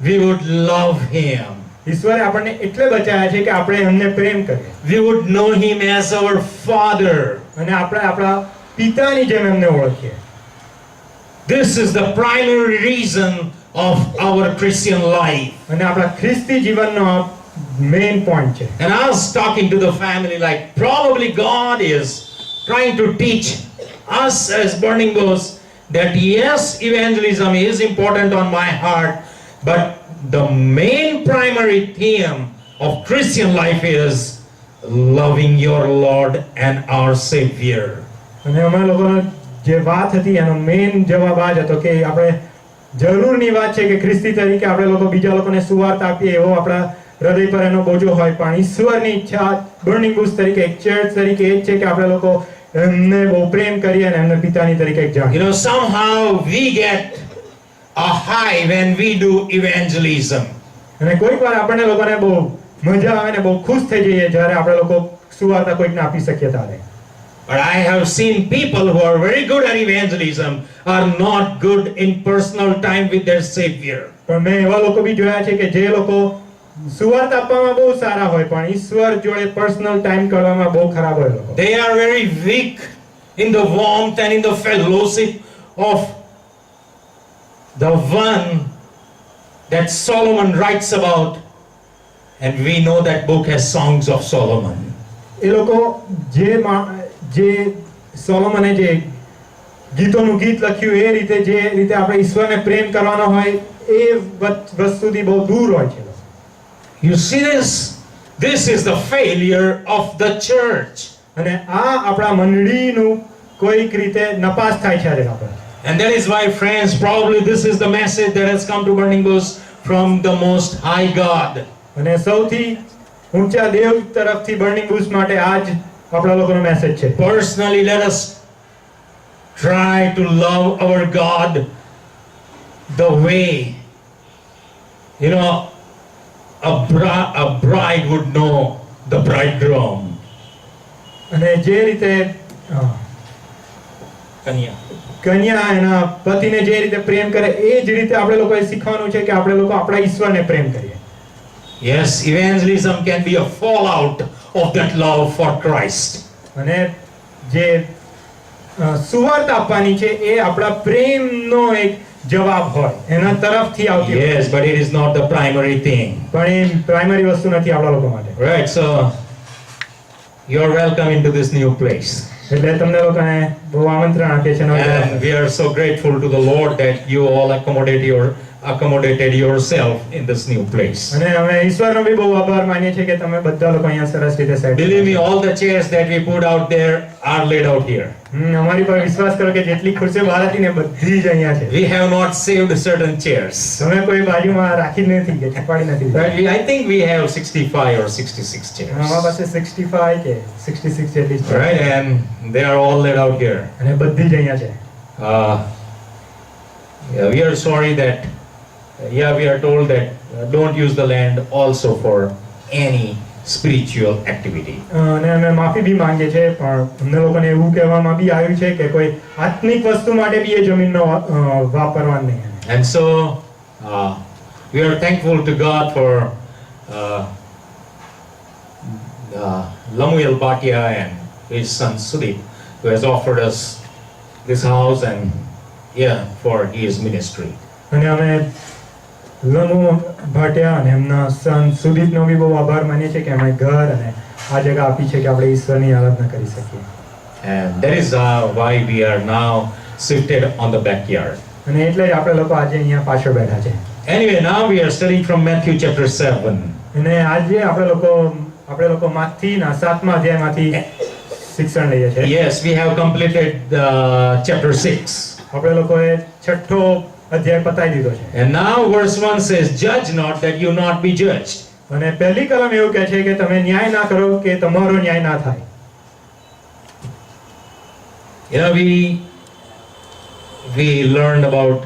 we would love Him. ઈશ્વરે આપણને એટલે બચાવ્યા છે કે આપણે એમને પ્રેમ કરીએ We would know Him as our Father. અને આપણે આપણા પિતાની જેમ એમને ઓળખીએ. This is the primary reason of our Christian life. અને આપણા ખ્રિસ્તી જીવનનો મેઇન પોઈન્ટ છે. And I was talking to the family like probably God is trying to teach us as Burning Bush that yes, evangelism is important on my heart, but the main primary theme of Christian life is loving your Lord and our Savior. અને અમારા લોકોનો જે વાત હતી એનો main જવાબ આ જ હતો કે આપણે જરૂરની વાત છે કે ખ્રિસ્તી તરીકે આપણે લોકો બીજા લોકોને સુવાર્તા આપીએ એવો આપણા હૃદય પર એનો બોજો હોય, પણ ઈશ્વરની ઈચ્છા બર્નિંગ બુશ તરીકે એક ચર્ચ તરીકે એ જ છે કે આપણે લોકો એમને બહુ પ્રેમ કરીએ અને એમને પિતાની તરીકે એક જાણીએ. You know, somehow we get a high when we do evangelism. અને કોઈક વાર આપણને લોકોને બહુ મજા આવે ને બહુ ખુશ થઈ જઈએ જ્યારે આપણે લોકો સુવાર્તા કોઈકને આપી શકીએ ત્યારે. But I have seen people who are very good at evangelism are not good in personal time with their Savior. પણ મેં એવા લોકો બી જોયા છે કે જે લોકો સુવાર્તા આપવામાં બહુ સારા હોય પણ ઈશ્વર જોડે પર્સનલ ટાઈમ કાઢવામાં બહુ ખરાબ હોય લોકો. They are very weak in the warmth and in the fellowship of the one that Solomon writes about, and we know that book has songs of Solomon. એ લોકો જે સોલોમને જે ગીતોનું ગીત લખ્યું એ રીતે જે રીતે આપણે ઈશ્વરને પ્રેમ કરવાનો હોય એ વસ્તુથી બહુ દૂર હોય છે. You see this? This is the failure of the church. અને આ આપણા મંડળીનું કોઈક રીતે નપાસ થાય છે આજે આપણે. And that is why, friends, probably this is the message that has come to Burning Bush from the Most High God. અને સૌથી ઊંચા દેવ તરફથી બર્નિંગ બુશ માટે આ જ આપણા લોકોનો મેસેજ છે. Personally, let us try to love our God the way, you know, a bride would know the bridegroom. અને જે રીતે કન્યા એના પતિને જે રીતે પ્રેમ કરે એ જ રીતે આપણે લોકોએ શીખવાનું છે કે આપણે લોકો આપણા ઈશ્વરને પ્રેમ કરીએ. Yes, evangelism can be a fallout of that love for Christ. અને જે સુવાર્તા આપવાની છે એ આપણા પ્રેમનો એક જવાબ હોય એના તરફથી આવતી હોય. Yes, but it is not the primary thing. પણ એ પ્રાઇમરી વસ્તુ નથી આપણા લોકો માટે. Right, so you're welcome into this new place. એટલે તમને લોકોને બહુ આમંત્રણ આપે છે. And we are so grateful to the Lord that you all accommodated yourself in this new place. અને અમે ઈશ્વરનો બી બહુ આભાર માનીએ છીએ કે તમે બધા લોકો અહીંયા સરસ રીતે set. Believe me, all the chairs that we put out there are laid out here. અમારી પર વિશ્વાસ કરો કે જેટલી ખુરશીઓ બહાર હતી ને બધી જ અહીંયા છે. We have not saved certain chairs. તમે કોઈ બાજુમાં રાખી જ નથી કે છુપાડી નથી. Right? I think we have 65 or 66 chairs. અમારા પાસે 65 કે 66 જેટલી છે. Right, and they are all laid out here. અને બધી જ અહીંયા છે. Yeah, we are sorry that we are told that don't use the land also for any spiritual activity. અને અમે માફી બી માંગીએ છીએ પણ અમને લોકોને એવું કહેવામાં બી આવ્યું છે કે કોઈ આત્મિક વસ્તુ માટે બી એ જમીનનો વાપરવા નહીં. And so we are thankful to God for Lamuel Bhatia and his son Sudip, who has offered us this house and for his ministry. અને અમે લમુ ભાટિયા અને એમના સન સુદીપનો બી બહુ આભાર માનીએ છીએ કે એમણે ઘર અને આ જગ્યા આપી છે કે આપણે ઈશ્વરની આરાધના કરી શકીએ. And that is why we are now shifted on the backyard. અને એટલે જ આપણે લોકો આજે અહીંયા પાછળ બેઠા છે. Anyway, now we are studying from Matthew chapter 7. અને આજે આપણે લોકો માથીના 7મા અધ્યાયમાંથી શિક્ષણ લઈએ છીએ. Yes, we have completed chapter 6. આપણે લોકોએ 6થો અધ્યાય પતાવી દીધો છે. And now verse 1 says, judge not that you not be judged. અને પહેલી કલમ એવું કહે છે કે તમે ન્યાય ના કરો કે તમારો ન્યાય ના થાય. You know, we learned about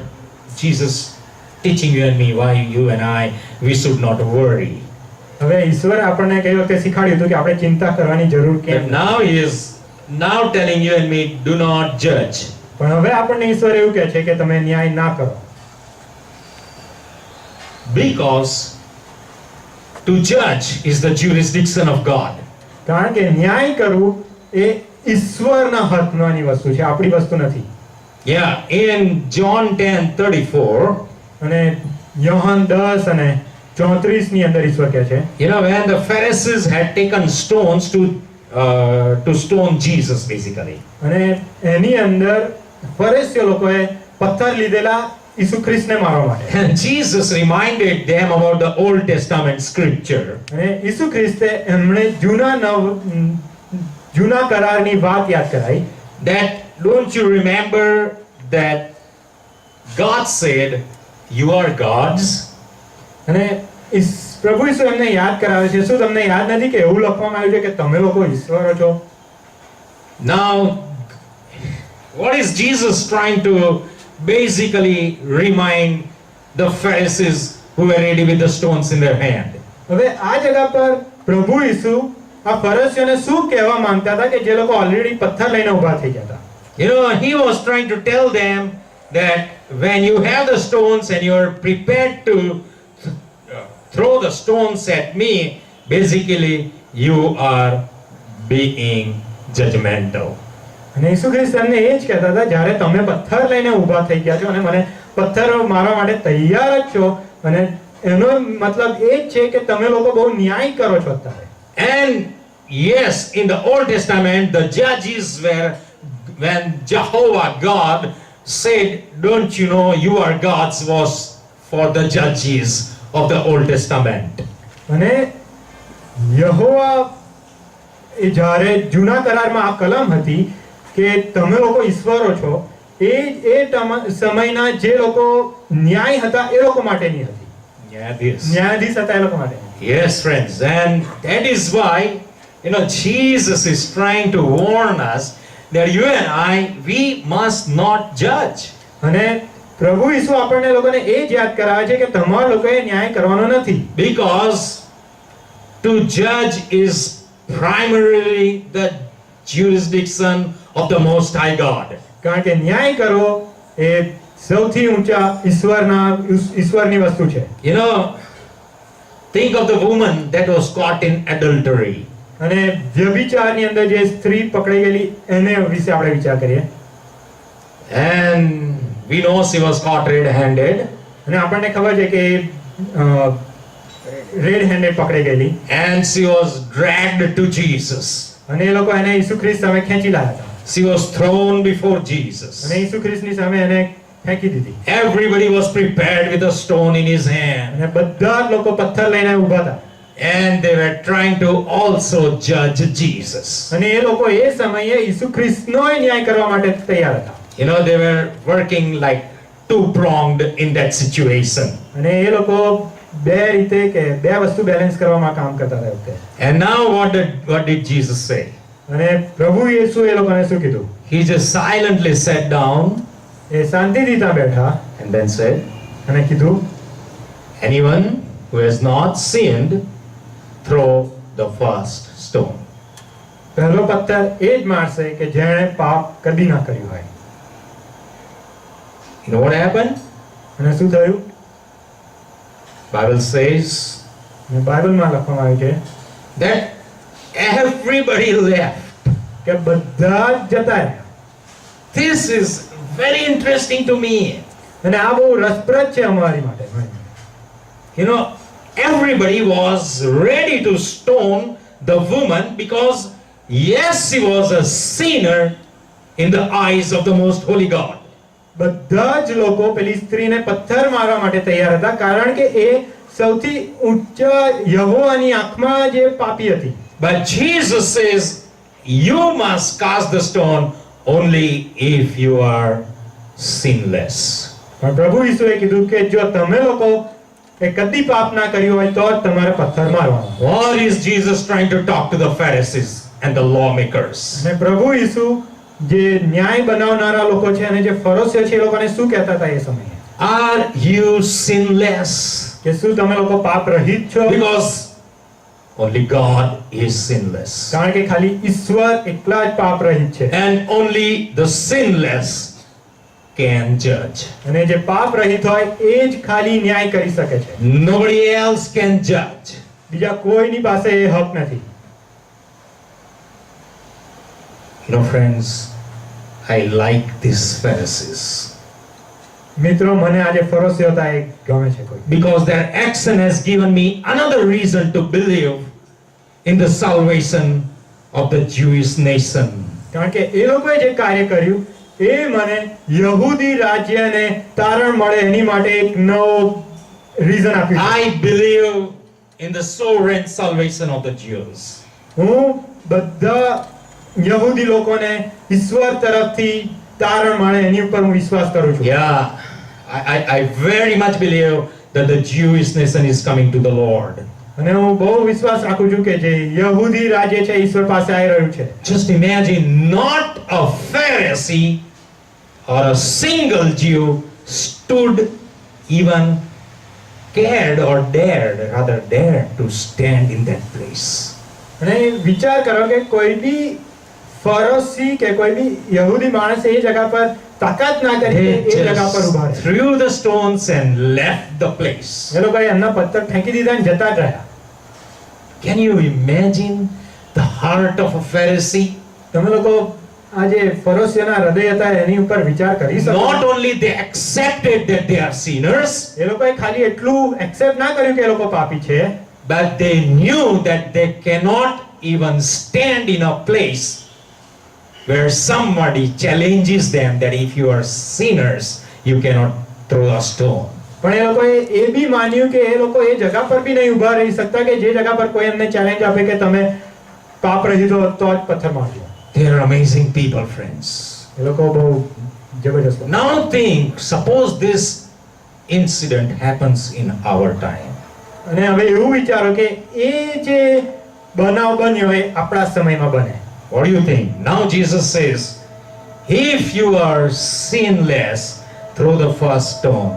Jesus teaching you and me why you and I, we should not worry. હવે ઈશ્વરે આપણને કઈ વખતે શીખવાડ્યું હતું કે આપણે ચિંતા કરવાની જરૂર કેમ. And now he is now telling you and me, do not judge. પણ હવે આપણને ઈશ્વર એવું કહે છે કે તમે ન્યાય ના કરો. Because to judge is the jurisdiction of God. કારણ કે ન્યાય કરવું એ ઈશ્વરના હાથમાંની વસ્તુ છે, આપણી વસ્તુ નથી. Yeah, in John 10:34, અને યોહાન 10 અને 34 ની અંદર ઈશ્વર કહે છે, you know, when the Pharisees had taken stones to stone Jesus, basically. અને એની અંદર ફરીસીઓ લોકોએ પથ્થર લીધેલા ઈસુ ખ્રિસ્તને મારવા માટે. And Jesus reminded them about the Old Testament scripture. અને ઈસુ ખ્રિસ્તે એમણે જૂના કરારની વાત યાદ કરાઈ. That don't you remember that God said, you are gods? અને પ્રભુ ઈસુ એમને યાદ કરાવે છે, શું તમને યાદ નથી કે એવું લખવામાં આવ્યું છે કે તમે લોકો ઈશ્વરો છો? Now, what is Jesus trying to basically remind the Pharisees who were ready with the stones in their hand. હવે આ જગ્યા પર પ્રભુ ઈસુ આ ફરસીઓને શું કહેવા માંગતા હતા કે જે લોકો ઓલરેડી પથ્થર લઈને ઊભા થઈ ગયા હતા. You know, he was trying to tell them that when you have the stones and you're prepared to throw the stones at me, basically you are being judgmental. અને ઈસુ ખ્રિસ્ત એમને એ જ કહેતા હતા જ્યારે તમે પથ્થર લઈને ઊભા થઈ ગયા છો અને મને પથ્થરો મારવા માટે તૈયાર જ છો, અને એનો મતલબ એ જ છે કે તમે લોકો બહુ ન્યાય કરો છો અત્યારે. And yes, in the Old Testament, the judges were, when Jehovah God said, "Don't you know you are gods," was for the judges of the Old Testament. અને યહોવા એ જ્યારે જૂના કરારમાં આ કલમ હતી કે તમે લોકો ઈશ્વરો છો, એ સમયના જે લોકો ન્યાય હતા એ લોકો માટેની હતી. ન્યાયાધીશ હતા એ લોકો માટે. Yes, friends, and that is why, you know, Jesus is trying to warn us that you and I, we must not judge. અને પ્રભુ ઈસુ આપણને લોકોને એ જ યાદ કરાવે છે કે તમારા લોકોએ ન્યાય કરવાનો નથી. Because to judge is primarily the jurisdiction of the Most High God. કારણ કે ન્યાય કરવો એ સૌથી ઊંચા ઈશ્વરની વસ્તુ છે. You know, think of the woman that was caught in adultery. અને વ્યભિચારની અંદર જે સ્ત્રી પકડાઈ ગયેલી એને વિશે આપણે વિચાર કરીએ. And we know she was caught red-handed. અને આપણને ખબર છે કે રેડ હેન્ડેડ પકડાઈ ગયેલી. And she was dragged to Jesus. અને એ લોકો એને ઈસુ ખ્રિસ્ત સામે ખેંચી લાવ્યા હતા. She was thrown before Jesus. અને ઈસુ ખ્રિસ્તની સામે એને ફેંકી દીધી. Everybody was prepared with a stone in his hand. અને બધા જ લોકો પથ્થર લઈને ઊભા હતા. And they were trying to also judge Jesus. અને એ લોકો એ સમયે ઈસુ ખ્રિસ્તનો ન્યાય કરવા માટે તૈયાર હતા. You know, they were working like two-pronged in that situation. અને એ લોકો બે રીતે કે બે વસ્તુ બેલેન્સ કરવામાં કામ કરતા હતા વખતે. And now what did Jesus say? અને પ્રભુ યેસુ એ લોકોને શું કીધું? He just silently sat down એ શાંતિથી ત્યાં બેઠા and then said, અને કીધું, anyone who has not sinned, throw the first stone. પહેલો પથ્થર એ જ મારશે કે જેણે પાપ કદી ના કર્યું હોય. You know what happened? અને શું થયું? Bible says અને બાઇબલમાં લખવામાં આવ્યું છે that everybody left. કે બધા જ જતા રહ્યા. This is very interesting to me. અને આ બહુ રસપ્રદ છે અમારી માટે. You know, everybody was ready to stone the woman because yes, she was a sinner in the eyes of the most holy God. બધા જ લોકો પેલી સ્ત્રીને પથ્થર મારવા માટે તૈયાર હતા કારણ કે એ સૌથી ઊંચા યહોવાની આંખમાં જે પાપી હતી. But Jesus says you must cast the stone only if you are sinless. પણ પ્રભુ ઈસુએ કીધું કે જો તમે લોકો એ કદી પાપ ના કર્યું હોય તો જ તમારે પથ્થર મારવાનો. What is Jesus trying to talk to the Pharisees and the lawmakers? અને પ્રભુ ઈસુ જે ન્યાય બનાવનારા લોકો છે અને જે ફરોશીઓ છે એ લોકોને શું કહેતા હતા એ સમયે? Are you sinless? કે શું તમે લોકો પાપ રહિત છો? Because only God is sinless. કારણ કે ખાલી ઈશ્વર એકલા જ પાપ રહિત છે. And only the sinless can judge. અને જે પાપ રહિત હોય એ જ ખાલી ન્યાય કરી શકે છે. Nobody else can judge. બીજા કોઈની પાસે એ હક નથી. You know, friends, I like these Pharisees મિત્રો મને આજે ફરોશીઓ હતા એ ગમે છે કોઈ. because their action has given me another reason to believe in the salvation of the Jewish nation. કારણ કે એ લોકોએ જે કાર્ય કર્યું એ મને યહૂદી રાજ્યને તારણ મળે એની માટે એક નવો રીઝન આપ્યું. I believe in the sovereign salvation of the Jews. હું બધા યહૂદી લોકોને ઈશ્વર તરફથી તારણ મળે એની ઉપર હું વિશ્વાસ કરું છું. Yeah, I very much believe that the Jewish nation is coming to the Lord. અને હું બહુ વિશ્વાસ રાખું છું કે જે યહૂદી રાજ્ય છે ઈશ્વર પાસે આવી રહ્યું છે. Just imagine, not a Pharisee or a single Jew stood even scared or dared to stand in that place. અને વિચાર કરો કે કોઈ બી ફરોશી કે કોઈ બી યહૂદી માણસ એ જગ્યા પર તાકાત ના કરી They એ જગ્યા પર ઊભા just રહે. threw the stones and left the place. એ લોકોએ એમના પથ્થર ફેંકી દીધા અને જતા જ રહ્યા. Can you imagine the heart of a Pharisee? તમે લોકો આ જે ફરોશીઓના હૃદય હતા એની ઉપર વિચાર કરી શકો. Not only they accepted that they are sinners, એ લોકોએ ખાલી એટલું એક્સેપ્ટ ના કર્યું કે એ લોકો પાપી છે, but they knew that they cannot even stand in a place where somebody challenges them that if you are sinners, you cannot throw a stone. પણ એ લોકોએ એ બી માન્યું કે એ લોકો એ જગ્યા પર બી નહીં ઊભા રહી શકતા કે જે જગ્યા પર કોઈ એમને ચેલેન્જ આપે કે તમે પાપ રહિત હો તો જ પથ્થર મારજો. They are amazing people, friends. એ લોકો બહુ જબરજસ્ત લોકો. Now think, suppose this incident happens in our time. અને હવે એવું વિચારો કે એ જે બનાવ બન્યો એ આપણા સમયમાં બને. What do you think? Now Jesus says, if you are sinless, throw the first stone.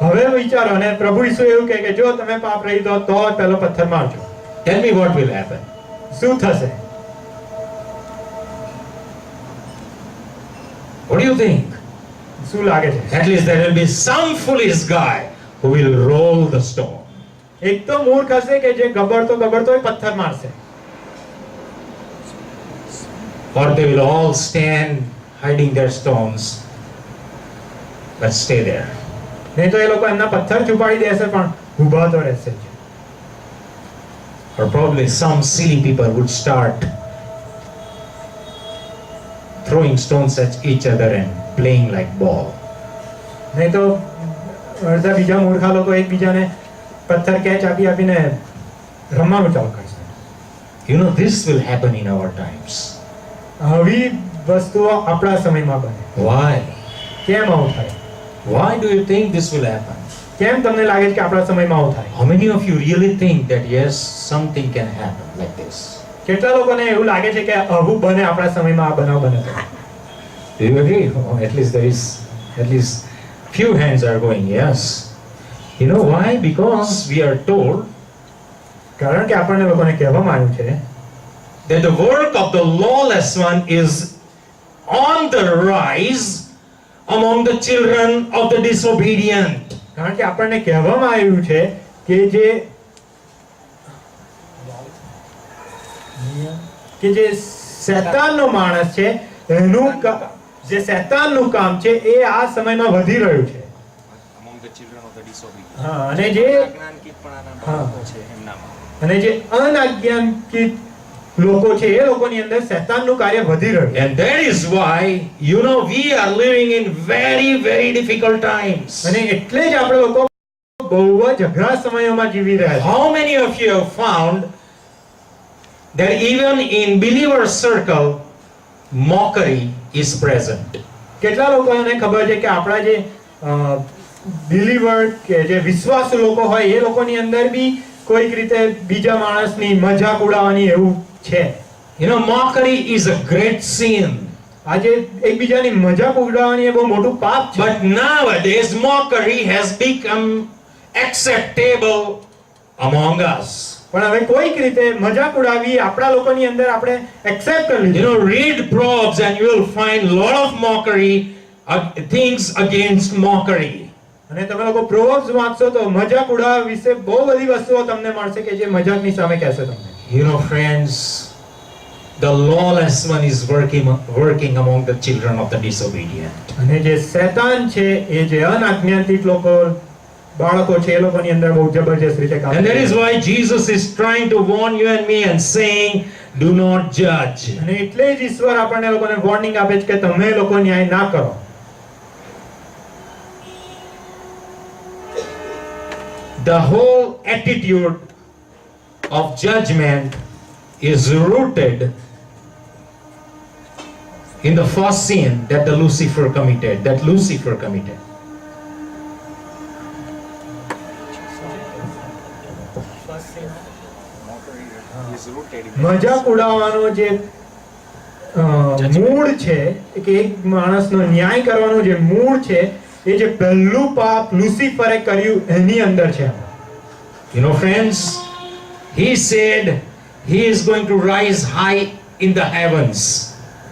હવે વિચારો અને પ્રભુ ઈસુ એવું કહે કે જો તમે પાપ રહિત હો તો જ પહેલો પથ્થર મારજો. Tell me what will happen. શું થશે? What do you think? શું લાગે છે? At least there will be some foolish guy who will roll the stone. એક તો મૂર્ખ હશે કે જે ગબડતો પથ્થર મારશે, Or they will all stand hiding their stones, but stay there. નહીં તો એ લોકો એમના પથ્થર છુપાડી દેશે પણ ઊભા તો રહેશે જ. Or probably some silly people would start throwing stones at each other and playing like ball. નહીં તો અડધા બીજા મૂર્ખા લોકો એકબીજાને પથ્થર કેચ આપીને રમવાનું ચાલુ કરશે. You know, this will happen in our times. આવી વસ્તુઓ આપણા સમયમાં બને. Why? કેમ આવું થાય? Why do you think this will happen? કેમ તમને લાગે છે કે આપણા સમયમાં આવું થાય? How many of you really think that yes, something can happen like this? કેટલા લોકોને એવું લાગે છે કે આવું બને આપણા સમયમાં આ બનાવ બને તો? Do you agree? Oh, at least few hands are going yes. You know why? Because we are told કારણ કે આપણને લોકોને કહેવામાં આવ્યું છે that the work of the lawless one is on the rise among the children of the disobedient. કારણ કે આપણને કહેવામાં આવ્યું છે કે જે શૈતાનનો માણસ છે એનું જે શૈતાનનું કામ છે એ આ સમયમાં વધી રહ્યું છે. Among the children of the disobedient. હા, અને જે અજ્ઞાનકીટપણાના હા. બાળકો છે એમનામાં. અને જે અનાજ્ઞાનકિત લોકો છે એ લોકોની અંદર શૈતાનનું કાર્ય વધી રહ્યું છે. And that is why, you know, we are living in very, very difficult times. અને એટલે જ આપણે લોકો બહુ જ અઘરા સમયોમાં જીવી રહ્યા છે. How many of you have found that even in believer circle, mockery is present? કેટલા લોકોને ખબર છે કે આપણા જે બિલીવર કે જે વિશ્વાસુ લોકો હોય એ લોકોની અંદર બી કોઈક રીતે બીજા માણસની મજાક ઉડાવવાની એવું છે. You know, mockery is a great sin. આજે એકબીજાની મજાક ઉડાવવાની એ બહુ મોટું પાપ છે. But nowadays, mockery has become acceptable among us. પણ હવે કોઈક રીતે મજાક ઉડાવી આપણા લોકોની અંદર આપણે એક્સેપ્ટ કરી You લીધું. know, read Proverbs and you will find a lot of mockery, things against mockery. અને તમે લોકો પ્રોવર્બ્સ વાંચશો તો મજાક ઉડાવવા વિશે બહુ બધી વસ્તુઓ તમને મળશે કે જે મજાકની સામે કહેશે તમને. You know, friends, the lawless one is working among the children of the disobedient. અને જે શૈતાન છે એ જે અનાજ્ઞાતિક લોકો બાળકો છે એ લોકોની અંદર બહુ જબરજસ્ત રીતે કામ And that કરે is છે. why Jesus is trying to warn you and me and saying, do not judge. અને એટલે જ ઈશ્વર આપણને લોકોને વોર્નિંગ આપે છે કે તમે લોકો ન્યાય ના કરો. The whole attitude of judgment is rooted in the first sin that Lucifer committed. Mockery is rooted in મજાક ઉડાવવાનો જે મૂળ છે કે એક માણસનો ન્યાય કરવાનો જે મૂળ છે એ જે પહેલું પાપ લુસિફરે કર્યું એની અંદર છે. You know, friends, he said he is going to rise high in the heavens.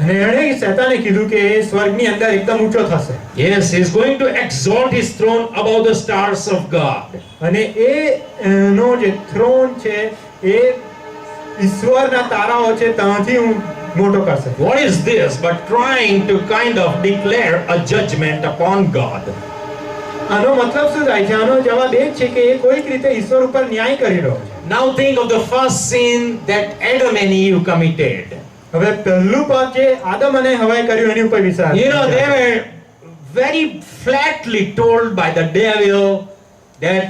અને એણે શેતાને કીધું કે એ સ્વર્ગની અંદર એકદમ ઊંચો થશે. Yes, he is going to exalt his throne above the stars of God. અને એનો જે થ્રોન છે એ ઈશ્વરના તારાઓ છે ત્યાંથી મોટો કરશે. What is this but trying to kind of declare a judgment upon God? આનો મતલબ શું થાય છે? આનો જવાબ એ જ છે કે એ કોઈક રીતે ઈશ્વર ઉપર ન્યાય કરી રહ્યો છે. Now think of the first sin that Adam and Eve committed. હવે પહેલું પાપ જે આદમ અને હવાએ કર્યું એની ઉપર વિચાર. You know, they were very flatly told by the devil that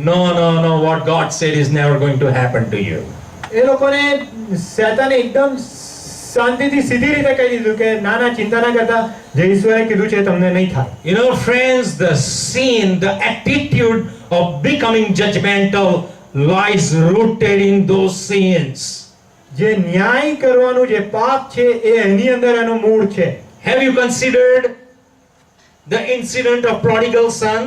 no, what God said is never going to happen to you. એ લોકોને શેતાને એકદમ શાંતિથી સીધી રીતે કહી દીધું કે ના ચિંતા ના કરતા, જે ઈશ્વરે કીધું છે તમને નહીં થાય. You know, friends, the sin, the attitude of becoming judgmental lies rooted in those sins. જે ન્યાય કરવાનું જે પાપ છે એ એની અંદર એનો મૂળ છે. Have you considered the incident of prodigal son?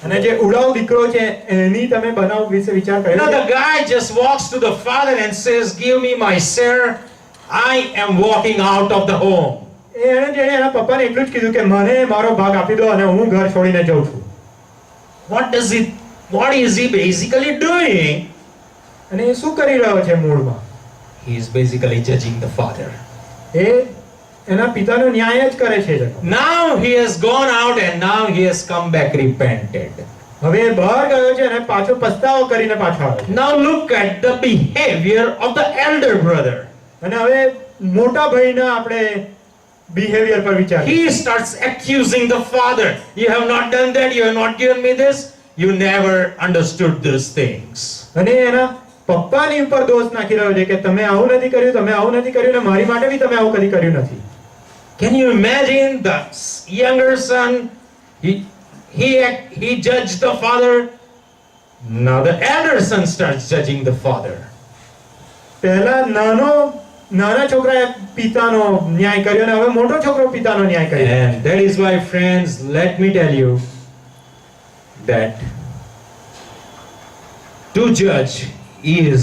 અને જે ઉડાવ દીકરો છે એની તમે બનાવ વિશે વિચાર You know, કર્યો? the guy just walks to the father and says, "Give me my share. I am walking out of the home." જેણે એના પપ્પાને એટલું જ કીધું કે મને મારો ભાગ આપી દો અને હું ઘર છોડીને જઉં છું. What is he basically doing? અને એ શું કરી રહ્યો છે મૂળમાં? He is basically judging the father. એ એના પિતાનો ન્યાય જ કરે છે. Now he has gone out and now he has come back repented. હવે એ બહાર ગયો છે અને પાછો પસ્તાવો કરીને પાછો આવે છે. Now look at the behavior of the elder brother. અને હવે મોટા ભાઈના આપણે બિહેવિયર પર વિચાર. He starts accusing the father. You have not done that. You have not given me this. You never understood these things. અને એના પપ્પાની ઉપર દોષ નાખી રહ્યો છે કે તમે આવું નથી કર્યું, તમે આવું નથી કર્યું ને મારી માટે બી તમે આવું કદી કર્યું નથી. Can you imagine the younger son? He judged the father. Now the elder son starts judging the father. પહેલા નાના છોકરાએ પિતાનો ન્યાય કર્યો અને હવે મોટો છોકરો પિતાનો ન્યાય કર્યો. And that is why, friends, let me tell you that to judge is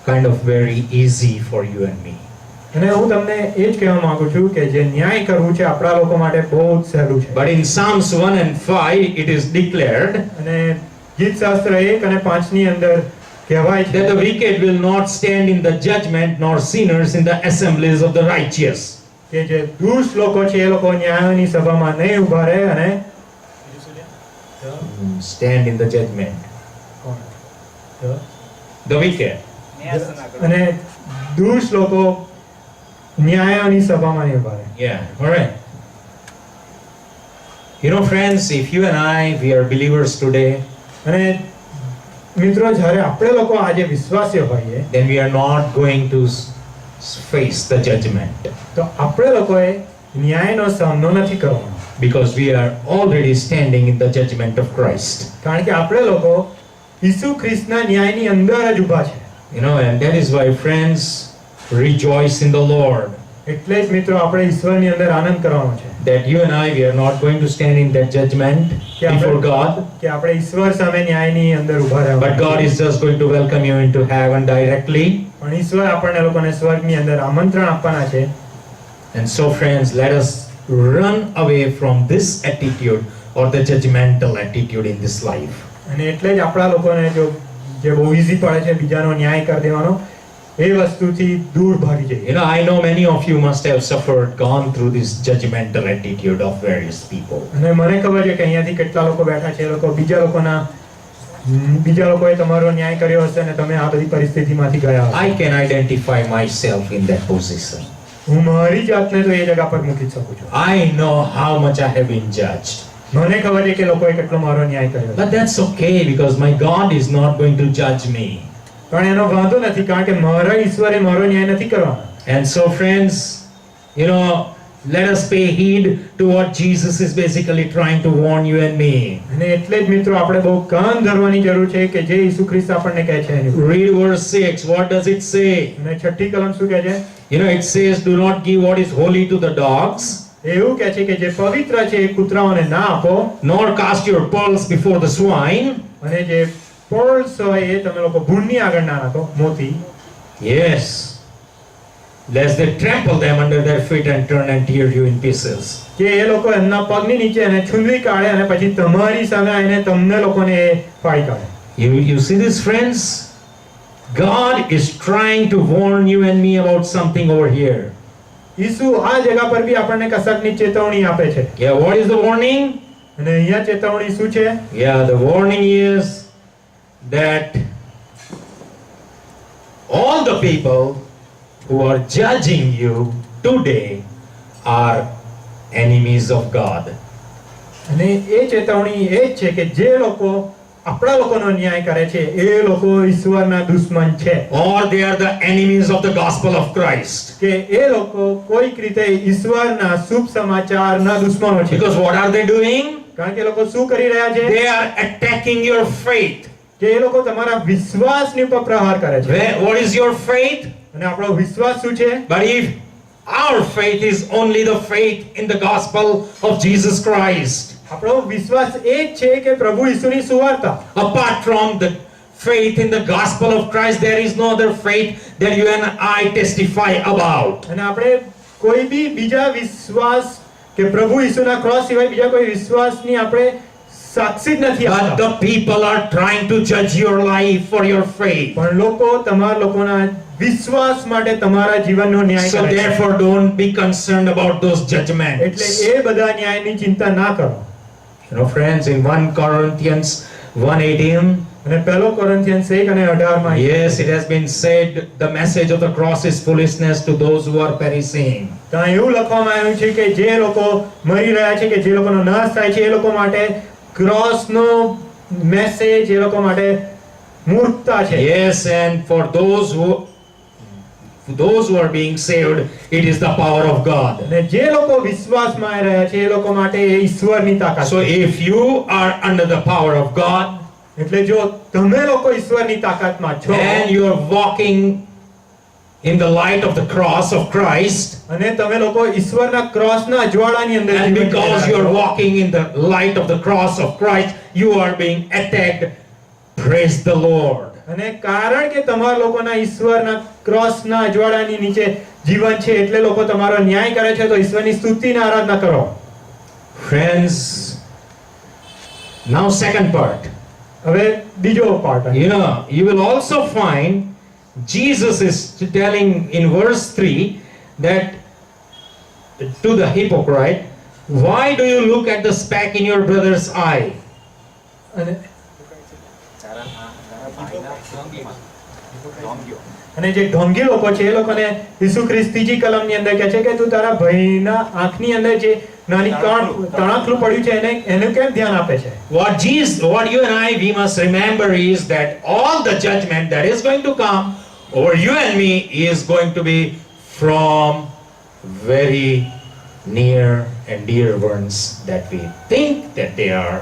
kind of very easy for you and me. અને હું તમને એ જ કહેવા માંગુ છું કે જે ન્યાય કરવું છે આપણા લોકો માટે બહુ જ સહેલું છે. But in Psalms 1 and 5 it is declared અને ગીતશાસ્ત્ર 1 અને 5 ની અંદર કહેવાય છે that the wicked will not stand in the judgment nor sinners in the assemblies of the righteous. કે જે દુષ્ટ લોકો છે એ લોકો ન્યાયની સભામાં નહીં ઊભા રહે અને stand in the judgment. The wicked. અને દુષ્ટ લોકો ન્યાયની સભામાં નહીં ઊભા રહે. Yeah, all right. You know, friends, if you and I, we are believers today, અને મિત્રો જ્યારે આપણે લોકો આજે વિશ્વાસી હોઈએ then we are not going to face the judgment તો આપણે લોકોએ ન્યાયનો સામનો નથી કરવાનો. because we are already standing in the judgment of Christ. કારણ કે આપણે લોકો ઈસુ ખ્રિસ્તના ન્યાયની અંદર જ ઊભા છે. You know, and that is why, friends, rejoice in the Lord એટલે જ મિત્રો આપણે ઈશ્વરની અંદર આનંદ કરવાનો છે that you and I, we are not going to stand in that judgment before God, કે આપણે ઈશ્વર સામે ન્યાયની અંદર ઊભા રહેવાનું. but God is just going to welcome you into heaven directly. પણ ઈશ્વર આપણને લોકોને સ્વર્ગની અંદર આમંત્રણ આપવાના છે. And so, friends, let us run away from this attitude or the judgmental attitude in this life. અને એટલે જ આપણા લોકોને જે બહુ ઈઝી પડે છે બીજાનો ન્યાય કરી દેવાનો, એ વસ્તુથી દૂર ભાગી જઈએ. You know, I know many of you must have suffered, gone through this judgmental attitude of various people. અને મને ખબર છે કે અહીંયાથી કેટલા લોકો બેઠા છે, એ લોકો બીજા લોકોએ તમારો ન્યાય કર્યો હશે અને તમે આ બધી પરિસ્થિતિમાંથી ગયા હશો. I can identify myself in that position. હું મારી જાતને તો એ જગ્યા પર મૂકી જ શકું છું. I know how much I have been judged. મને ખબર છે કે લોકોએ કેટલો મારો ન્યાય કર્યો. But that's okay because my God is not going to judge me. પણ એનો વાંધો નથી કારણ કે મારા ઈશ્વરે મારો ન્યાય નથી કરવાનો. And so, friends, you know, let us pay heed to what Jesus is basically trying to warn you and me. અને એટલે જ મિત્રો આપણે બહુ કાન ધરવાની જરૂર છે કે જે ઈસુ ખ્રિસ્ત આપણને કહે છે એની. Read verse 6. What does it say? અને છઠ્ઠી કલમ શું કહે છે? You know, it says, do not give what is holy to the dogs, એવું કહે છે કે જે પવિત્ર છે એ કૂતરાઓને ના આપો, nor cast your pearls before the swine. અને જે pearls હોય એ તમે લોકો ભૂંડની આગળ ના નાખો, મોતી. Yes, lest they trample them under their feet and turn and tear you in pieces. કે એ લોકો એમના પગની નીચે એને છુંદવી કાઢે અને પછી તમારી સામે આવીને તમને લોકોને એ ફાડી કાઢે. You see this, friends? God is trying to warn you and me about something over here. ઈસુ આ જગા પર બી આપણને કશાકની ચેતવણી આપે છે. Yeah, what is the warning? અને અહીંયા ચેતવણી શું છે? Yeah, the warning is that all the people who are judging you today are enemies of God. અને એ ચેતવણી એ જ છે કે જે લોકો આપણા લોકોનો ન્યાય કરે છે એ લોકો ઈશ્વરના દુશ્મન છે, Or they are the enemies of the gospel of Christ. કે એ લોકો કોઈક રીતે ઈશ્વરના શુભ સમાચારના દુશ્મનો છે. Because what are they doing? કારણ કે એ લોકો શું કરી રહ્યા છે? They are attacking your faith. કે એ લોકો તમારા વિશ્વાસની ઉપર પ્રહાર કરે છે. What is your faith? અને આપણો વિશ્વાસ શું છે? But if our faith is only the faith in the gospel of Jesus Christ, આપણો વિશ્વાસ એ જ છે કે પ્રભુ ઈસુની સુવાર્તા. apart from the faith in the gospel of Christ, there is no other faith that you and I testify about. અને આપણે કોઈ બી બીજા વિશ્વાસ કે પ્રભુ ઈસુના ક્રોસ સિવાય બીજા કોઈ વિશ્વાસની આપણે સાક્ષી જ નથી But આપતા. the people are trying to judge your life for your faith. પણ લોકો તમારા લોકોના વિશ્વાસ માટે તમારા જીવનનો ન્યાય So કરે છે. therefore, don't be concerned about those એટલે judgments. એ બધા ન્યાયની ચિંતા ના કરો. You know, friends, in 1 Corinthians 1:18, અને પહેલો કોરિન્થિયન્સ 1:18 માં yes, it has been said, the message of the cross is foolishness to those who are perishing. ત્યાં એવું લખવામાં આવ્યું છે કે જે લોકો મરી રહ્યા છે, કે જે લોકોનો નાશ થાય છે, એ લોકો માટે ક્રોસનો મેસેજ એ લોકો માટે મૂર્ખતા છે. Yes, and for those who are being saved, it is the power of God. અને જે લોકો વિશ્વાસમાં આવી રહ્યા છે એ લોકો માટે એ ઈશ્વરની તાકાત So છે. if you are under the power of God એટલે જો તમે લોકો ઈશ્વરની તાકાતમાં છો and you are walking in the light of the cross of Christ, અને તમે લોકો ઈશ્વરના ક્રોસના અજવાળાની અંદર and જીવન because જીવી you are રહ્યા છો, walking in the light of the cross of Christ, you are being attacked. Praise the Lord. અને કારણ કે તમારા લોકોના ઈશ્વરના ક્રોસના અજવાળાની નીચે જીવન છે એટલે લોકો તમારો ન્યાય કરે છે, તો ઈશ્વરની સ્તુતિને આરાધના કરો. Friends, now second part. હવે બીજો part. You know, you will also find Jesus is telling in verse 3 that to the hypocrite, why do you look at the speck in your brother's eye? અને તારા ભાઈના ઢોંગીમાં ઢોંગ્યો. અને જે ઢોંગી લોકો છે એ લોકોને ઈસુ ખ્રિસ્ત ત્રીજી કલમની અંદર કહે છે કે તું તારા ભાઈના આંખની અંદર જે નાની તણાખલું પડ્યું છે એનું કેમ ધ્યાન આપે છે? What you and I, we must remember is that all the judgment that is going to come over you and me is going to be from very near and dear ones that we think that they are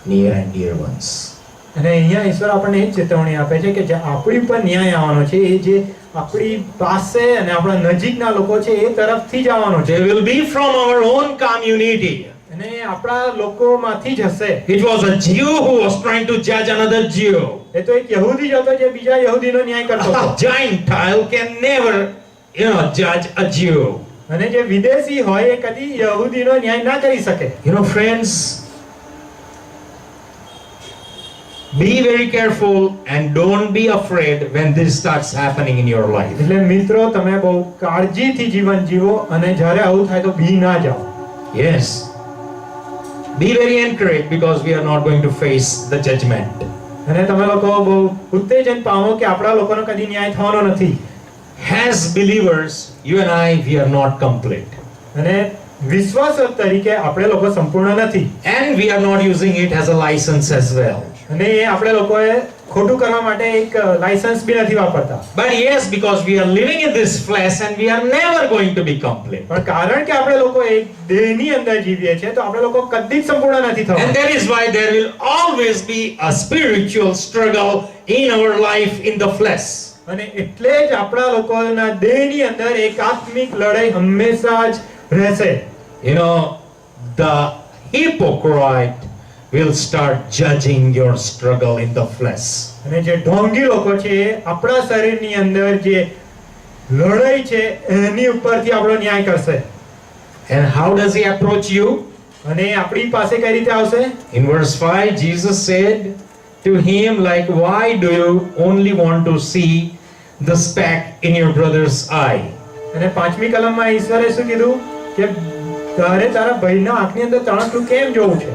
near and dear ones. અને અહીંયા ઈશ્વર આપણને એ જ ચેતવણી આપે છે કે જે આપણી પર ન્યાય આવવાનો છે એ જે આપણી પાસે અને આપણા નજીકના લોકો છે એ તરફથી જ આવવાનો છે. They will be from our own community. અને આપણા લોકોમાંથી જ હશે. It was a Jew who was trying to judge another Jew. એ તો એક યહૂદી જ હતો જે બીજા યહૂદીનો ન્યાય કરતો A હતો. Gentile can never, judge a Jew. અને જે વિદેશી હોય એ કદી યહૂદીનો ન્યાય ના કરી શકે. Friends, be very careful and don't be afraid when this starts happening in your life. એટલે મિત્રો તમે બહુ કાળજીથી જીવન જીવો અને જ્યારે આવું થાય તો બી ના જાઓ. Yes. Be very encouraged because we are not going to face the judgment. અને તમે લોકો બહુ ઉત્તેજન પામો કે આપણા લોકોનો કદી ન્યાય થવાનો નથી. As believers, you and I, we are not complete. અને વિશ્વાસક તરીકે આપણે લોકો સંપૂર્ણ નથી. And we are not using it as a license as well. અને એ આપણે લોકોએ ખોટું કરવા માટે એક લાયસન્સ બી નથી વાપરતા. But yes, because we are living in this flesh and we are never going to be complete. પણ કારણ કે આપણે લોકો એક દેહની અંદર જીવીએ છીએ તો આપણે લોકો કદી સંપૂર્ણ નથી And થવાના. that is why there will always be a spiritual struggle in our life in the flesh. અને એટલે જ આપણા લોકોના દેહની અંદર એક આત્મિક લડાઈ હંમેશા જ રહેશે. You know, the hypocrite will start judging your struggle in the flesh. અને જે ઢોંગી લોકો છે એ આપણા શરીરની અંદર જે લડાઈ છે એની ઉપરથી આપણો ન્યાય કરશે. And how does he approach you? અને આપણી પાસે કઈ રીતે આવશે? In verse 5, Jesus said to him, like, why do you only want to see the speck in your brother's eye? અને પાંચમી કલમમાં ઈશ્વરે શું કીધું કે તારે તારા ભાઈના આંખની અંદર તણખલું કેમ જોવું છે?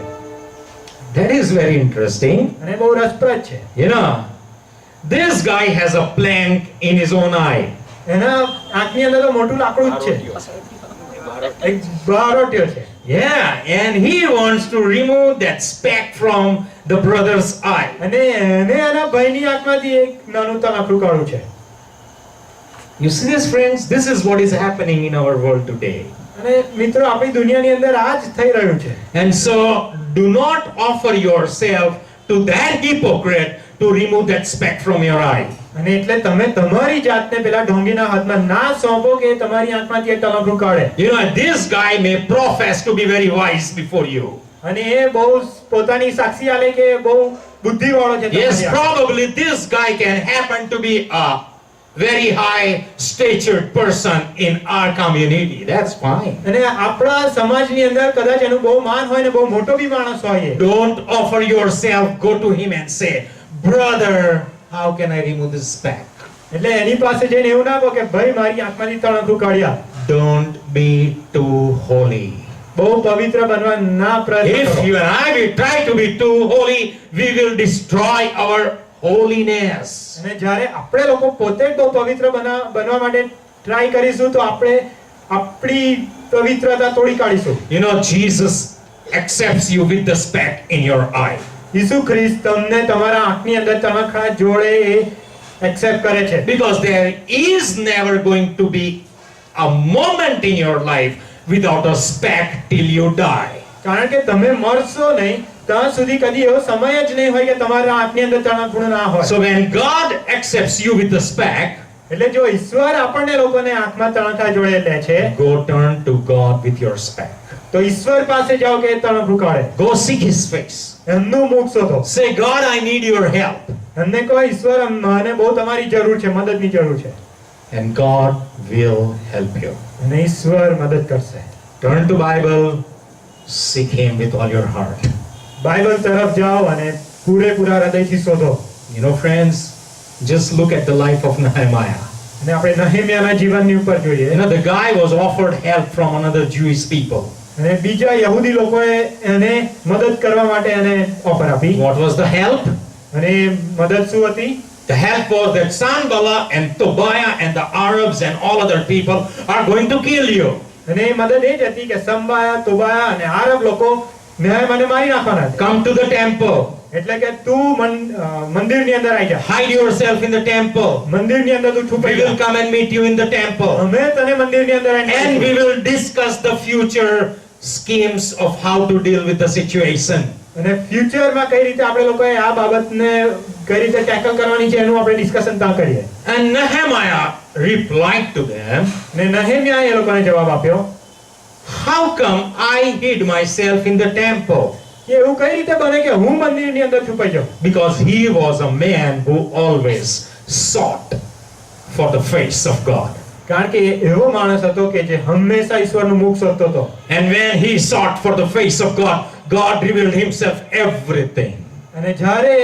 That is very interesting. અને બહુ રસપ્રદ છે. You know, this guy has a plank in his own eye. એના આંખની અંદર તો મોટું લાકડું જ છે, એક બારોટ્યો છે. Yeah, and he wants to remove that speck from the brother's eye. અને એને એના ભાઈની આંખમાંથી એક નાનું તણખલું કાઢવું છે. You see this, friends? This is what is happening in our world today. અને મિત્રો આપણી દુનિયાની અંદર આ જ થઈ રહ્યું છે. And so, do not offer yourself to that hypocrite to remove that speck from your eye. અને એટલે તમે તમારી જાતને પેલા ઢોંગીના હાથમાં ના સોંપો કે તમારી આંખમાંથી એક તણખલું કાઢે. You know, this guy may profess to be very wise before you. અને એ બહુ પોતાની સાક્ષી આલે કે બહુ બુદ્ધિવાળો છે. Yes, તમારી probably this guy can happen to be a very high statured person in our community. That's fine. અને આપણા સમાજની અંદર કદાચ એનું બહુ માન હોય ને બહુ મોટો બી માણસ હોય એ. Don't offer yourself, go to him and say, brother, how can I remove this speck? એટલે એની પાસે જઈને એવું ના કહો કે ભાઈ મારી આંખમાંથી તણખલું કાઢ્યા. Don't be too holy. બહુ પવિત્ર બનવા ના પ્રયત્ન If કરો. you and I will try to be too holy, we will destroy our holiness. અને જ્યારે આપણે લોકો પોતે જ બહુ પવિત્ર બનવા માટે ટ્રાય કરીશું તો આપણે આપણી પવિત્રતા તોડી કાઢીશું. You know, Jesus accepts you with the speck in your eye. ઈસુ ખ્રિસ્ત તમને તમારા આંખની અંદર તણખલા જોડે એ એક્સેપ્ટ કરે છે. Because there is never going to be a moment in your life without a speck till you die. કારણ કે તમે મરશો નહીં ત્યાં સુધી કદી એવો સમય જ નહીં હોય કે તમારા આંખની અંદર તણખલું ના હોય. So when God accepts you with the speck, એટલે જો ઈશ્વર આપણને લોકોને આંખમાં તણખલા જોડે લે છે go turn to God with your speck. તો ઈશ્વર પાસે જાઓ કે એ તણખલું કાઢે. Go seek His face. એમનું મુખ શોધો. Say, God, I need your help. એમને કહો ઈશ્વર મને બહુ તમારી જરૂર છે, મદદની જરૂર છે. And God will help you. અને ઈશ્વર મદદ કરશે. Turn to Bible, seek Him with all your heart. Bible તરફ જાઓ અને પૂરેપૂરા હૃદયથી શોધો. You know, friends, just look at the life of Nehemiah. અને આપણે નહેમ્યાના જીવનની ઉપર જોઈએ. You know, the guy was offered help from another Jewish people. અને બીજા યહૂદી લોકોએ એને મદદ કરવા માટે એને ઓફર આપી. What was the help? અને એ મદદ શું હતી? The help was that Sanballat and Tobiah and the Arabs and all other people are going to kill you. અને એ મદદ એ જ હતી કે સંબાયા, તોબાયા અને આરબ લોકો નેહમ્યાને મારી નાખવાના હતા. Come to the temple. એટલે કે તું મંદિરની અંદર આવી જા. Hide yourself in the temple. મંદિરની અંદર તું We છુપાઈ will જા. come and meet you in the temple. અમે તને મંદિરની અંદર And આવીને we will discuss the future schemes of how to deal with the situation. અને ફ્યુચરમાં કઈ રીતે આપણે લોકોએ આ બાબતને કઈ રીતે ટેકલ કરવાની છે એનું આપણે ડિસ્કશન ત્યાં કરીએ. And Nehemiah replied to them, અને નહેમ્યાએ એ લોકોને જવાબ આપ્યો, how come I hid myself in the temple? કે એવું કઈ રીતે બને કે હું મંદિરની અંદર છુપાઈ જાઉં? Because he was a man who always sought for the face of God. કારણ કે એ એવો માણસ હતો કે જે હંમેશા ઈશ્વરનું મુખ શોધતો હતો. And when he sought for the face of God, God revealed himself everything. અને જ્યારે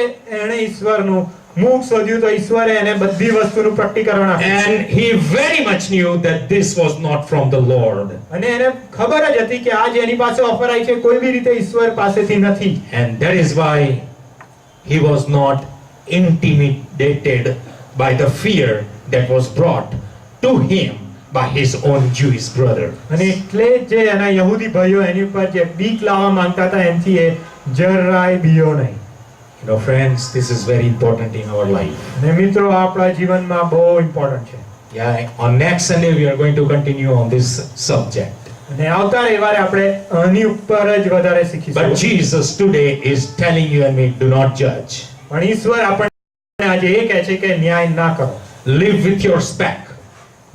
એણે ઈશ્વરનું મુખ શોધ્યું તો ઈશ્વરે એને બધી વસ્તુનું પ્રકટીકરણ આપ્યું. And he very much knew that this was not from the Lord. અને એને ખબર જ હતી કે આ જે એની પાસે ઓફર આવી છે કોઈ બી રીતે ઈશ્વર પાસેથી નથી. And that is why he was not intimidated by the fear that was brought to him by his own Jewish brother. અને એટલે જ જે એના યહૂદી ભાઈઓ એની ઉપર જે બીક લાવવા માંગતા હતા એનાથી એ જરાય બીયો નહીં. You know, friends, this is very important in our life. અને મિત્રો આપણા જીવનમાં બહુ ઇમ્પોર્ટન્ટ છે. Yeah, on next Sunday we are going to continue on this subject. અને આવતા રવિવારે આપણે આની ઉપર જ વધારે શીખીશું. But Jesus today is telling you and me, do not judge. પણ ઈશ્વર આપણને આજે એ કહે છે કે ન્યાય ના કરો. Live with your speck.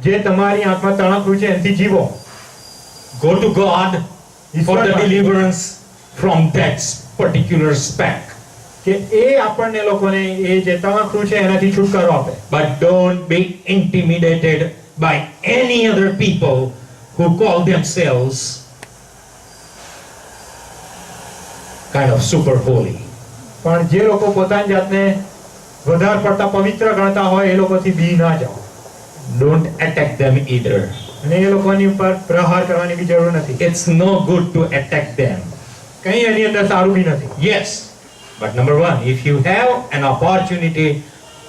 જે તમારી આંખમાં તણખલું છે એનાથી જીવો. go to God for the ઈશ્વર deliverance from that particular speck. કે એ આપણને લોકોને એ જે તવાખરું છે એનાથી છુટકારો આપે. But don't be intimidated by any other people who call themselves kind of super holy. પણ જે લોકો પોતાની જાતને વધારે પડતા પવિત્ર ગણતા હોય એ લોકોથી બી ના જાઓ. Don't attack them either. અને એ લોકોની ઉપર પ્રહાર કરવાની બી જરૂર નથી. It's no good to attack them. કંઈ એની અંદર સારું બી નથી. Yes, but number one, if you have an opportunity,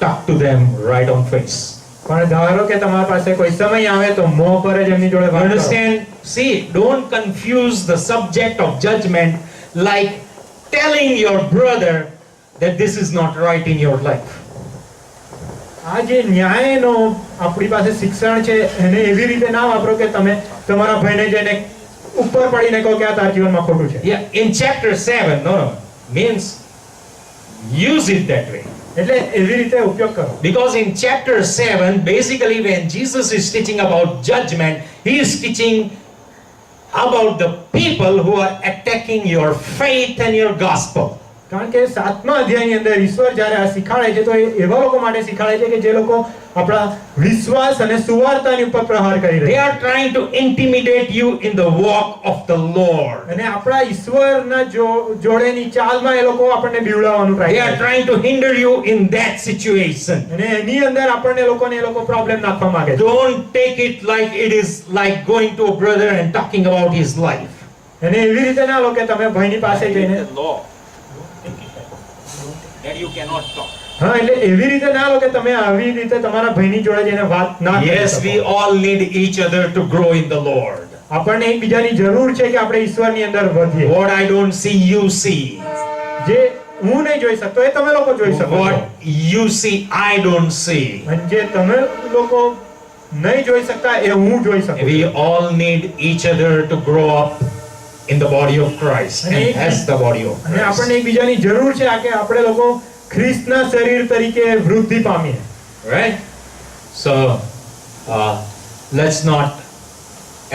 talk to them right on face. પણ ધારો કે તમારા પાસે કોઈ સમય આવે તો મોં પર જ એમની જોડે વાત કરો. Understand? See, don't confuse the subject of judgment like telling your brother that this is not right in your life. આ જે ન્યાયનો આપણી પાસે શિક્ષણ છે એને એવી રીતે ના વાપરો કે તમે તમારા ભાઈને જઈને ઉપર પડીને કહો કે આ તારા જીવનમાં ખોટું છે. Yeah, in chapter 7, no, means use it that way. એટલે એવી રીતે ઉપયોગ કરો. Because in chapter 7, basically when Jesus is teaching about judgment, he is teaching about the people who are attacking your faith and your gospel. કારણ કે 7મા અધ્યાયની અંદર ઈશ્વર જ્યારે આ શીખવાડે છે તો એ એવા લોકો માટે શીખવાડે છે કે જે લોકો આપણા વિશ્વાસ અને સુવાર્તાની ઉપર પ્રહાર કરી They રહ્યા are trying to intimidate you in the walk of the Lord. અને આપણા ઈશ્વરના જોડેની ચાલમાં એ લોકો આપણને બીવડાવવાનું They ટ્રાય are કરે છે. trying to hinder you in that situation. અને એની અંદર આપણને લોકોને એ લોકો પ્રોબ્લેમ નાખવા માંગે છે. Don't take it like it is like going to a brother and talking about his life. અને એવી રીતે ના લો કે તમે ભાઈની પાસે જઈને The law that you cannot talk. હા એટલે એવી રીતે ના લો કે તમે આવી રીતે તમારા ભાઈની જોડે જઈને વાત ના કરી Yes, શકો. we all need each other to grow in the Lord. આપણને એકબીજાની જરૂર છે કે આપણે ઈશ્વરની અંદર વધીએ. What I don't see, you see. જે હું નહીં જોઈ શકતો એ તમે લોકો જોઈ શકો છો. What you see, I don't see. અને જે તમે લોકો નહીં જોઈ શકતા એ હું જોઈ શકું We છું. all need each other to grow up in the body of Christ and as the body of અને Christ. આપણને એકબીજાની જરૂર છે આ કે આપણે લોકો ખ્રિસ્તના શરીર તરીકે વૃદ્ધિ પામીએ. Right? So, let's not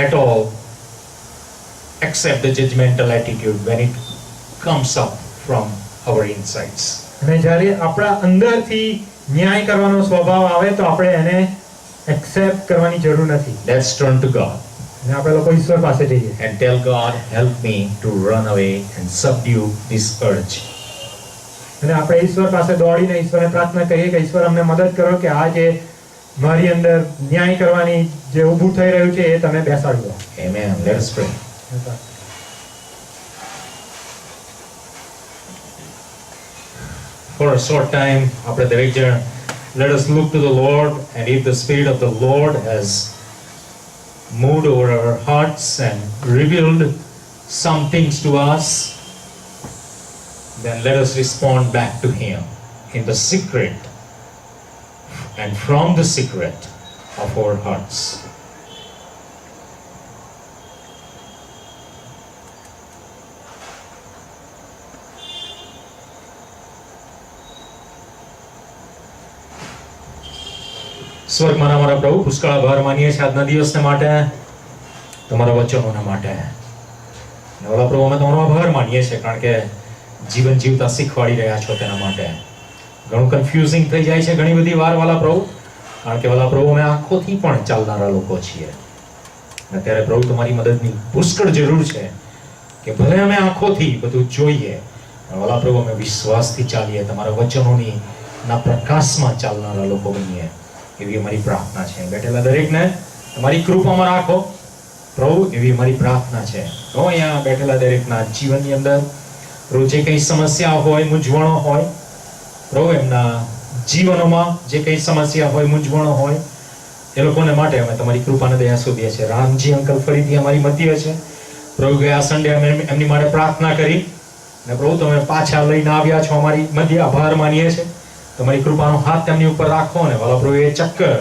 at all accept the judgmental attitude when it comes up from our insides. અને જ્યારે આપણા અંદરથી ન્યાય કરવાનો સ્વભાવ આવે તો આપણે એને એક્સેપ્ટ કરવાની જરૂર નથી. Let's turn to God અને આપણે લોકો ઈશ્વર પાસે જઈએ and tell God, help me to run away and subdue this urge. અને આપણે ઈશ્વર પાસે દોડીને ઈશ્વરને પ્રાર્થના કરીએ કે ઈશ્વર અમને મદદ કરો કે આ જે મારી અંદર ન્યાય કરવાની જે ઊભું થઈ રહ્યું છે એ તમે બેસાડી દો. Amen. Let us pray. For a short time, after the lecture, let us look to the Lord, and if the Spirit of the Lord has moved over our hearts and revealed some things to us, then let us respond back to Him in the secret and from the secret of our hearts. સ્વર્ગમાં અમારા પ્રભુ પુષ્કળ આભાર માનીએ છીએ આજના દિવસને માટે, તમારા વચનોના માટે. અને ઓલા પ્રભુ અમે તમારો આભાર માનીએ છીએ કારણ કે જીવન જીવતા શીખવાડી રહ્યા છો તેના માટે. ઘણું કન્ફ્યુઝિંગ થઈ જાય છે ઘણી બધી વાર વાલા પ્રભુ, કારણ કે વાલા પ્રભુ અમે આંખોથી પણ ચાલનારા લોકો છીએ. અને ત્યારે પ્રભુ તમારી મદદની પુષ્કળ જરૂર છે કે ભલે અમે આંખોથી બધું જોઈએ, પણ વાલા પ્રભુ અમે વિશ્વાસથી ચાલીએ, તમારા વચનોની ના પ્રકાશમાં ચાલનારા લોકો બનીએ, એવી અમારી પ્રાર્થના છે. બેઠેલા દરેકને તમારી કૃપામાં રાખો પ્રભુ, એવી અમારી પ્રાર્થના છે. તો અહીંયા બેઠેલા દરેકના જીવનની અંદર પ્રભુ જે કંઈ સમસ્યા હોય, મૂંઝવણો હોય, પ્રભુ એમના જીવનોમાં જે કંઈ સમસ્યા હોય, મૂંઝવણો હોય, એ લોકોને માટે અમે તમારી કૃપાને દયા શોધીએ છીએ. રામજી અંકલ ફરીથી અમારી મધ્ય છે પ્રભુ. ગયા સન્ડે અમે એમની માટે પ્રાર્થના કરી અને પ્રભુ તમે પાછા લઈને આવ્યા છો અમારી મધ્ય. આભાર માનીએ છીએ. તમારી કૃપાનો હાથ તેમની ઉપર રાખો અને વાલા પ્રભુ એ ચક્કર,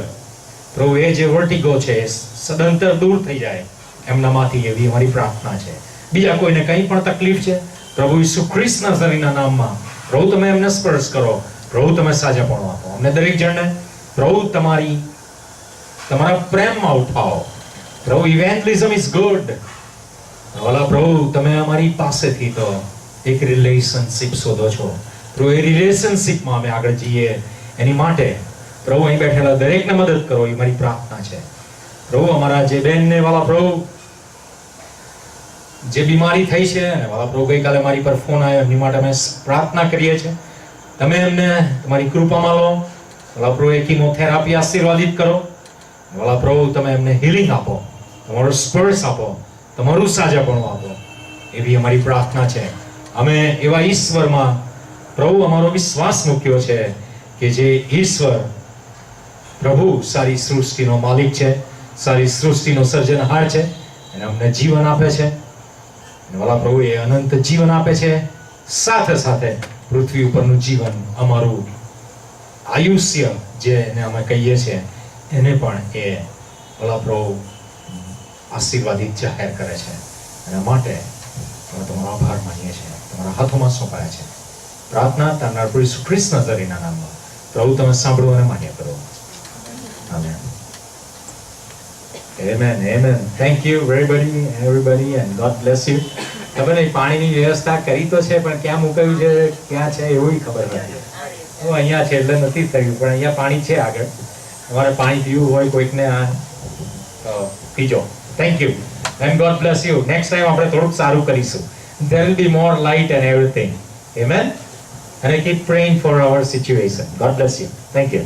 પ્રભુ એ જે વર્ટિગો છે એ સદંતર દૂર થઈ જાય એમનામાંથી, એવી અમારી પ્રાર્થના છે. બીજા કોઈને કંઈ પણ તકલીફ છે પ્રભુ ઈસુ ખ્રિસ્તના શરીરના નામમાં પ્રભુ તમે એમને સ્પર્શ કરો, પ્રભુ તમે સાજાપણું આપો અમને દરેક જણને. પ્રભુ તમારા પ્રેમમાં ઉઠાવો પ્રભુ. ઇવેન્જલિઝમ ઇઝ ગુડ, વાલા પ્રભુ તમે અમારી પાસેથી તો એક રિલેશનશિપ શોધો છો પ્રભુ. એ રિલેશનશિપમાં અમે આગળ જઈએ એની માટે પ્રભુ અહીં બેઠેલા દરેકને મદદ કરો એ મારી પ્રાર્થના છે પ્રભુ. અમારા જે બેનને વાલા પ્રભુ જે બીમારી થઈ છે અને વાલા પ્રભુ ગઈકાલે મારી પર ફોન આવ્યો એમની માટે અમે પ્રાર્થના કરીએ છીએ. તમે એમને તમારી કૃપામાં લો વાલા પ્રભુ. એ કીમોથેરાપી આશીર્વાદિત કરો વાલા પ્રભુ. તમે એમને હીલિંગ આપો, તમારો સ્પર્શ આપો, તમારું સાજાપણું આપો એવી અમારી પ્રાર્થના છે. અમે એવા ઈશ્વરમાં પ્રભુ અમારો વિશ્વાસ મૂક્યો છે કે જે ઈશ્વર પ્રભુ સારી સૃષ્ટિનો માલિક છે, સારી સૃષ્ટિનો સર્જનહાર છે અને અમને જીવન આપે છે. અને વાલા પ્રભુ એ અનંત જીવન આપે છે, સાથે સાથે પૃથ્વી ઉપરનું જીવન અમારું આયુષ્ય જેને અમે કહીએ છીએ એને પણ એ વાલા પ્રભુ આશીર્વાદિત જાહેર કરે છે. અને માટે અમે તમારો આભાર માનીએ છીએ, તમારા હાથોમાં સોંપાયા છે. પ્રાર્થના તમારા પ્રભુ ઈસુ ખ્રિસ્ત નઝરીના નામમાં પ્રભુ તમે સાંભળો અને માન્ય કરો. Amen. Amen, amen. Thank you everybody and God bless you. ખબર નહીં પાણીની વ્યવસ્થા કરી તો છે પણ ક્યાં મુકાયું છે ક્યાં છે એવું ખબર નથી. હું અહીંયા છે એટલે નથી થયું પણ અહીંયા પાણી છે આગળ. તમારે પાણી પીવું હોય કોઈકને પીજો. Thank you and God bless you. Next time આપણે થોડુંક સારું કરીશું. There will be more light and everything. Amen. And I keep praying for our situation. God bless you. Thank you.